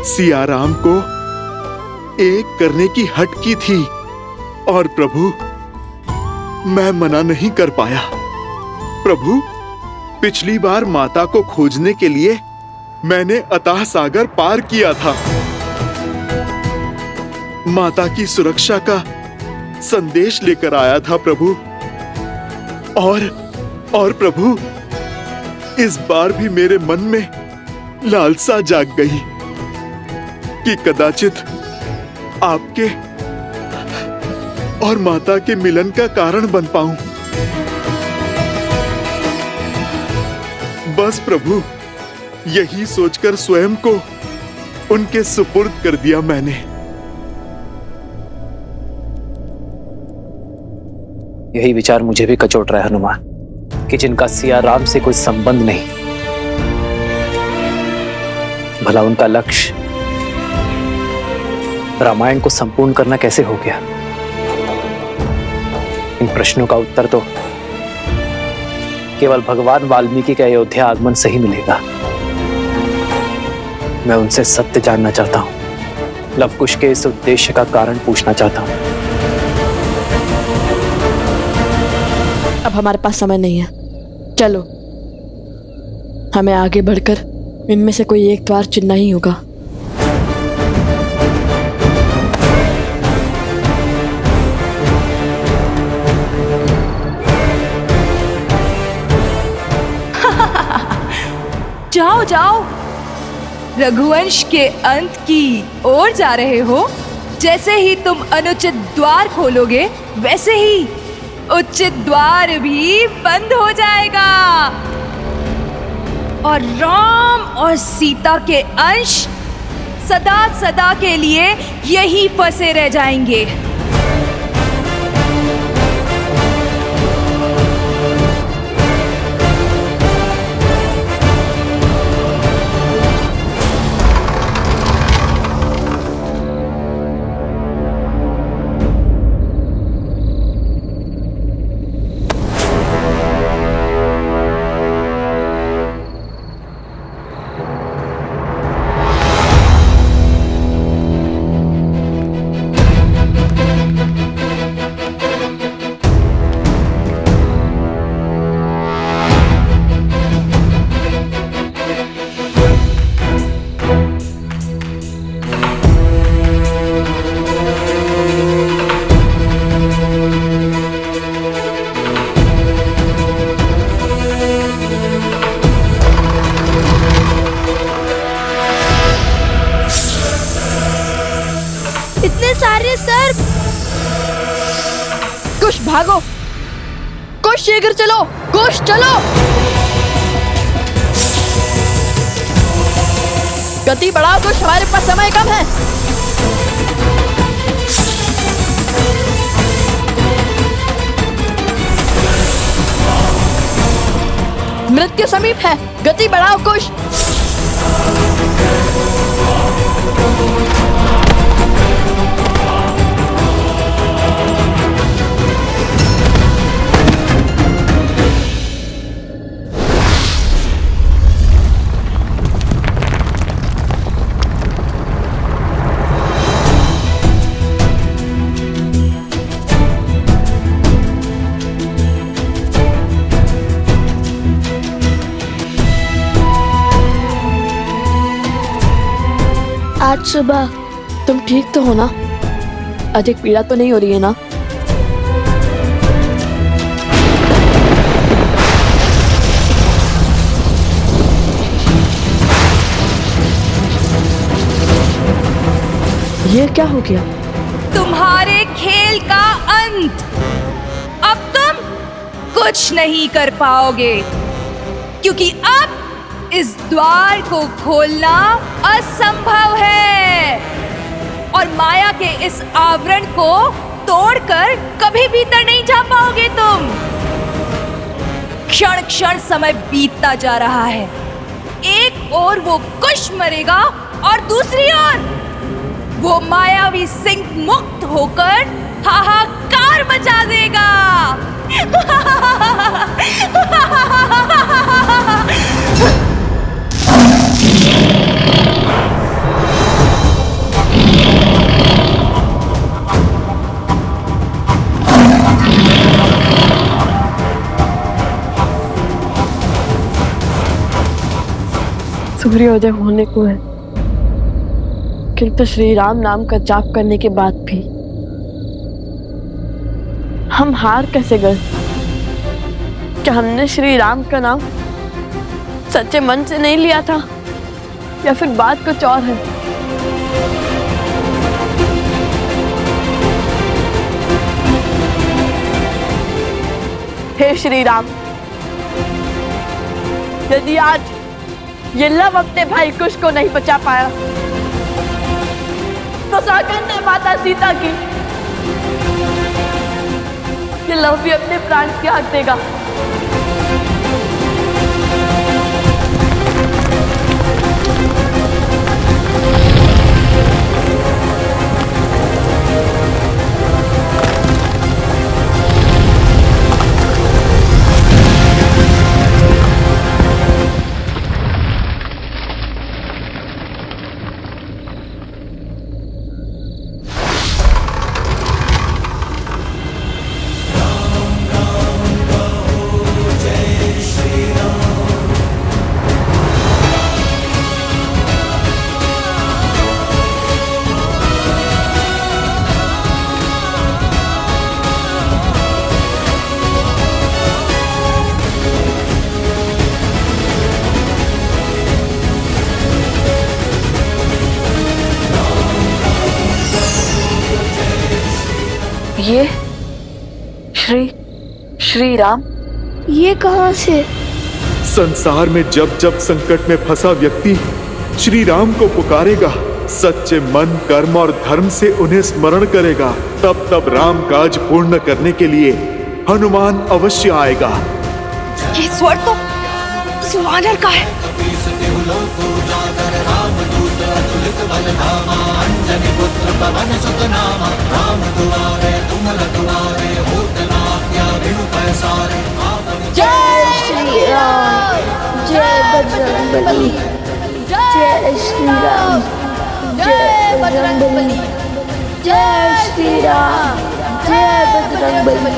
सियाराम को एक करने की हट की थी और प्रभु मैं मना नहीं कर पाया। प्रभु, पिछली बार माता को खोजने के लिए मैंने अथाह सागर पार किया था। माता की सुरक्षा का संदेश लेकर आया था प्रभु। और प्रभु, इस बार भी मेरे मन में लालसा जाग गई कि कदाचित आपके और माता के मिलन का कारण बन पाऊं। बस प्रभु, यही सोचकर स्वयं को उनके सुपुर्द कर दिया मैंने। यही विचार मुझे भी कचोट रहा है हनुमान, कि जिनका सियाराम से कोई संबंध नहीं, भला उनका लक्ष्य रामायण को संपूर्ण करना कैसे हो गया? इन प्रश्नों का उत्तर तो केवल भगवान वाल्मीकि के अयोध्या आगमन से ही मिलेगा। मैं उनसे सत्य जानना चाहता हूं, लवकुश के इस उद्देश्य का कारण पूछना चाहता हूं। अब हमारे पास समय नहीं है, चलो हमें आगे बढ़कर इनमें से कोई एक द्वार चुनना ही होगा। जाओ जाओ, रघुवंश के अंत की ओर जा रहे हो। जैसे ही तुम अनुचित द्वार खोलोगे, वैसे ही उचित द्वार भी बंद हो जाएगा और राम और सीता के अंश सदा सदा के लिए यहीं फंसे रह जाएंगे। सारे सर्प! कुश भागो, कुश शीघ्र चलो, कुश चलो। गति बढ़ाओ कुश, हमारे पास समय कम है। मृत्यु समीप है, गति बढ़ाओ कुश। आज सुबह तुम ठीक तो हो ना? अधिक पीड़ा तो नहीं हो रही है ना? ये क्या हो गया? तुम्हारे खेल का अंत। अब तुम कुछ नहीं कर पाओगे, क्योंकि अब इस द्वार को खोलना असंभव है और माया के इस आवरण को तोड़कर कभी भीतर नहीं जा पाओगे तुम। क्षण क्षण समय बीतता जा रहा है। एक ओर वो कुश मरेगा और दूसरी ओर वो मायावी सिंह मुक्त होकर हाहाकार मचा देगा। सूर्योदय होने को है, किंतु श्री राम नाम का जाप करने के बाद भी हम हार कैसे गए? क्या हमने श्री राम का नाम सच्चे मन से नहीं लिया था, या फिर बात कुछ और है? हे श्री राम, यदि आज ये लव अपने भाई कुश को नहीं बचा पाया, तो सौगंध है माता सीता की, ये लव भी अपने प्राण त्याग देगा। ये श्री राम ये कहाँ से? संसार में जब जब संकट में फंसा व्यक्ति श्री राम को पुकारेगा, सच्चे मन, कर्म और धर्म से उन्हें स्मरण करेगा, तब तब राम काज पूर्ण करने के लिए हनुमान अवश्य आएगा। ये स्वर तो सुवानर का है। जय श्री राम, जय बजरंगबली, जय श्री राम, जय बजरंगबली, जय श्री राम, जय बजरंगबली।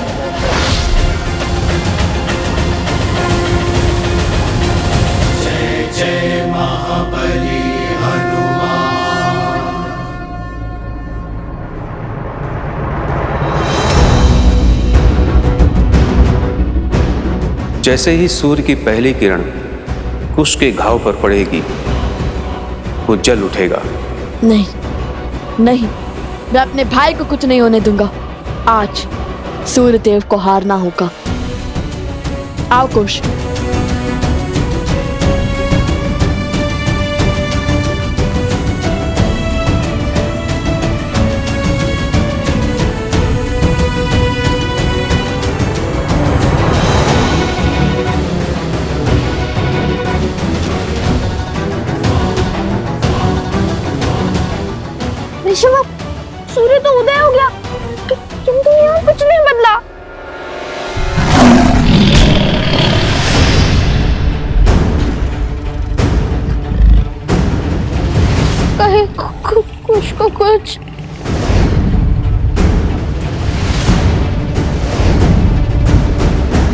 जय जय महाबली हनुमान। जैसे ही सूर्य की पहली किरण कुश के घाव पर पड़ेगी, वो जल उठेगा। नहीं नहीं, मैं अपने भाई को कुछ नहीं होने दूंगा। आज सूर्य देव को हारना होगा। आओ कुश। ऋषभ, सूर्य तो उदय हो गया, किंतु यहाँ कुछ नहीं बदला। कहीं कुछ को कुछ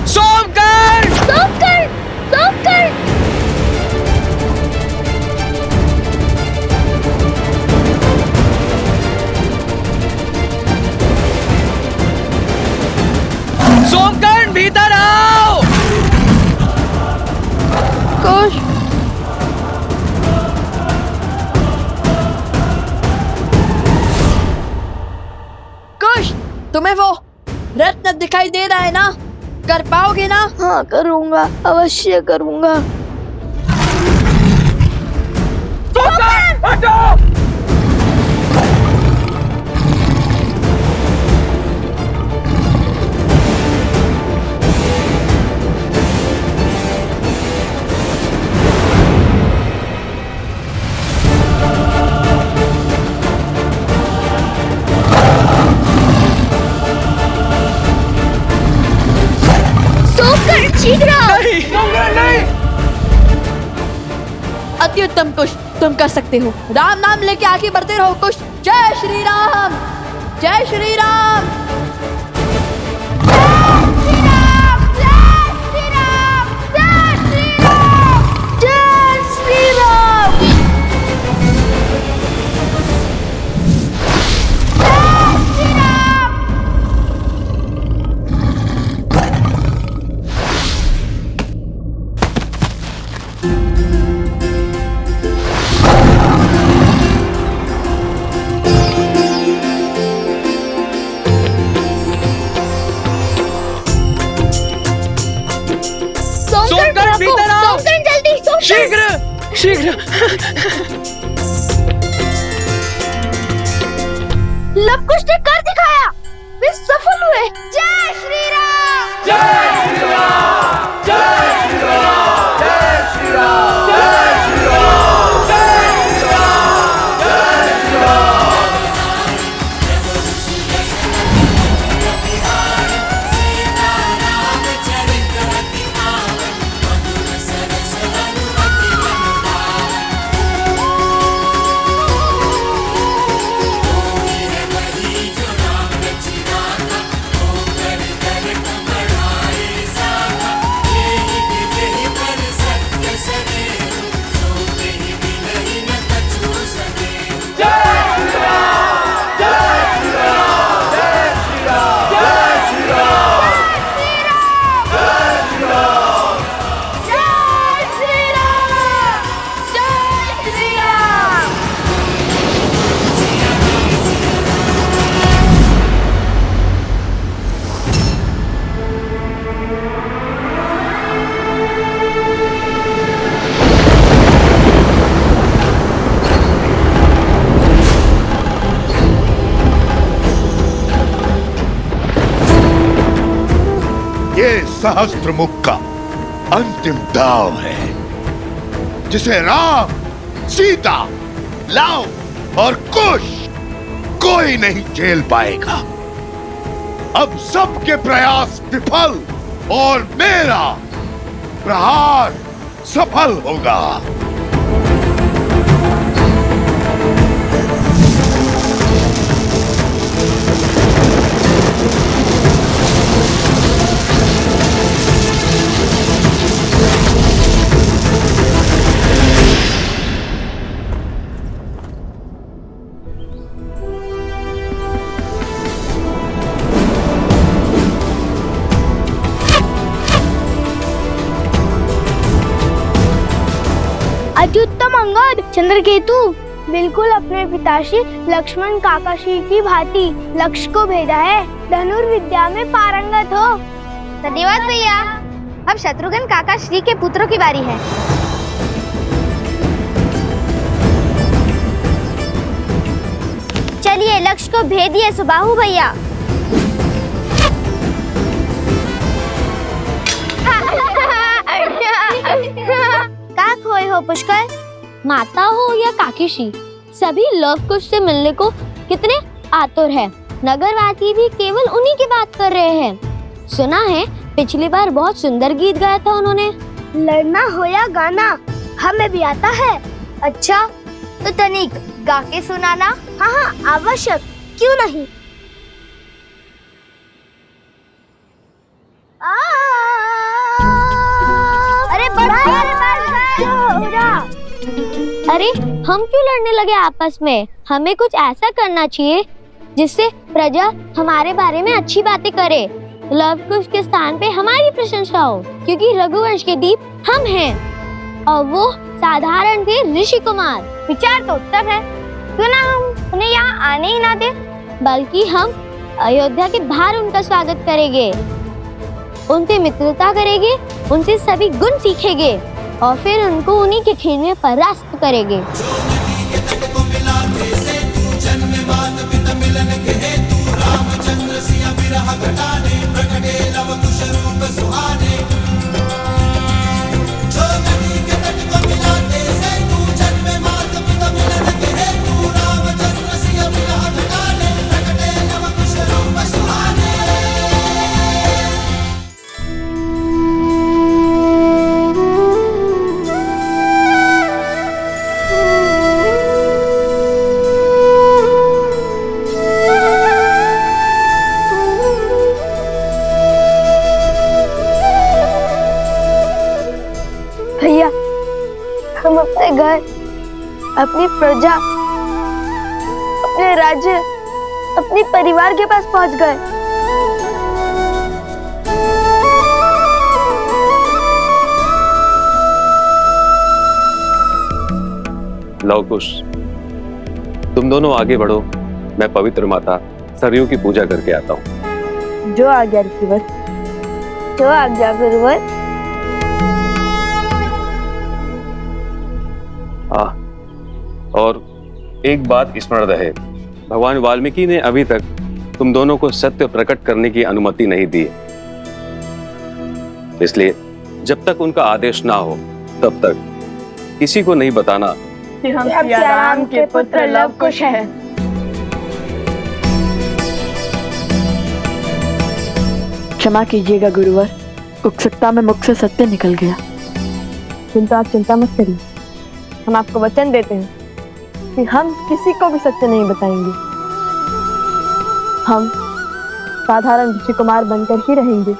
सोमकर, सोमकर, सोमकर। सोमकर्ण भीतर आओ। कुश, कुश, तुम्हें वो रत्न दिखाई दे रहा है ना? कर पाओगे ना? हाँ, करूँगा, अवश्य करूँगा। हटो! अति उत्तम कुश, तुम कर सकते हो। राम नाम लेके आगे बढ़ते रहो कुश। जय श्री राम, जय श्री राम। जय श्री राम, जय श्री राम, जय श्री राम। शीघ्र शीघ्र। लव कुश ने कर दिखाया, वे सफल हुए। जय श्री राम, जय श्री राम, जय श्री राम, जय श्री राम, जय श्री राम, जय श्री राम, जय श्री राम। ये सहस्त्रमुख का अंतिम दाव है, जिसे राम, सीता, लव और कुश कोई नहीं झेल पाएगा। अब सबके प्रयास विफल और मेरा प्रहार सफल होगा। अत्युत्तम अंगद, चंद्रकेतु बिल्कुल अपने पिताश्री लक्ष्मण काकाश्री की भांति लक्ष्य को भेदा है। धनुर्विद्या में पारंगत हो। धन्यवाद भैया। अब शत्रुघ्न काकाश्री के पुत्रों की बारी है। चलिए लक्ष्य को भेदिए सुबाहु भैया। का खोए हो पुष्कर? माता हो या काकीश्री, सभी लव कुश से मिलने को कितने आतुर है। नगरवासी भी केवल उन्हीं की बात कर रहे हैं। सुना है पिछली बार बहुत सुंदर गीत गाया था उन्होंने। लड़ना हो या गाना हमें भी आता है। अच्छा तो तनिक गा के सुनाना। हाँ हाँ आवश्यक, क्यों नहीं। अरे अरे हम क्यों लड़ने लगे आपस में? हमें कुछ ऐसा करना चाहिए जिससे प्रजा हमारे बारे में अच्छी बातें करे। लव कुश के स्थान पे हमारी प्रशंसा हो, क्योंकि रघुवंश के दीप हम हैं और वो साधारण थे ऋषि कुमार। विचार तो उत्तम है, क्यों ना हम उन्हें यहाँ आने ही ना दे, बल्कि हम अयोध्या के बाहर उनका स्वागत करेंगे, उनसे मित्रता करेंगे, उनसे सभी गुण सीखेंगे और फिर उनको उन्हीं के खेल में परास्त करेंगे। हम अपने घर, अपनी प्रजा, अपने राज्य, अपने परिवार के पास पहुंच गए। लव कुश, तुम दोनों आगे बढ़ो, मैं पवित्र माता सरयू की पूजा करके आता हूँ। जो आज्ञा ऋषिवर, जो आज्ञा गुरुवर। और एक बात स्मरण रहे, भगवान वाल्मीकि ने अभी तक तुम दोनों को सत्य प्रकट करने की अनुमति नहीं दी, इसलिए जब तक उनका आदेश ना हो तब तक किसी को नहीं बताना कि हम सिया राम के पुत्र लव कुश हैं। क्षमा कीजिएगा गुरुवर, उत्सुकता में मुख से सत्य निकल गया। किंतु आप चिंता मत करिए, हम आपको वचन देते हैं कि हम किसी को भी सत्य नहीं बताएंगे। हम साधारण ऋषि कुमार बनकर ही रहेंगे।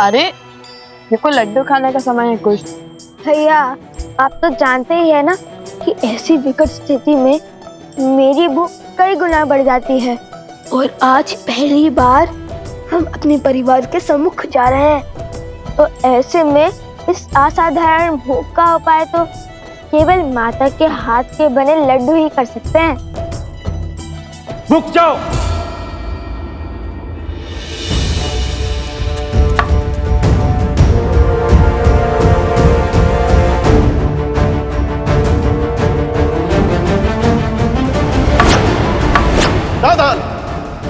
अरे ये कोई लड्डू खाने का समय है कुछ? भैया आप तो जानते ही है ना कि ऐसी विकट स्थिति में मेरी भूख कई गुना बढ़ जाती है, और आज पहली बार हम अपने परिवार के सम्मुख जा रहे हैं, तो ऐसे में इस असाधारण भूख का उपाय तो केवल माता के हाथ के बने लड्डू ही कर सकते हैं। रुक जाओ। सावधान,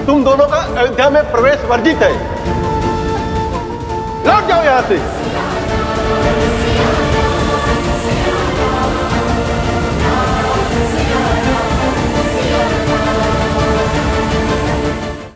तुम दोनों का अयोध्या में प्रवेश वर्जित है। लौट जाओ यहाँ से।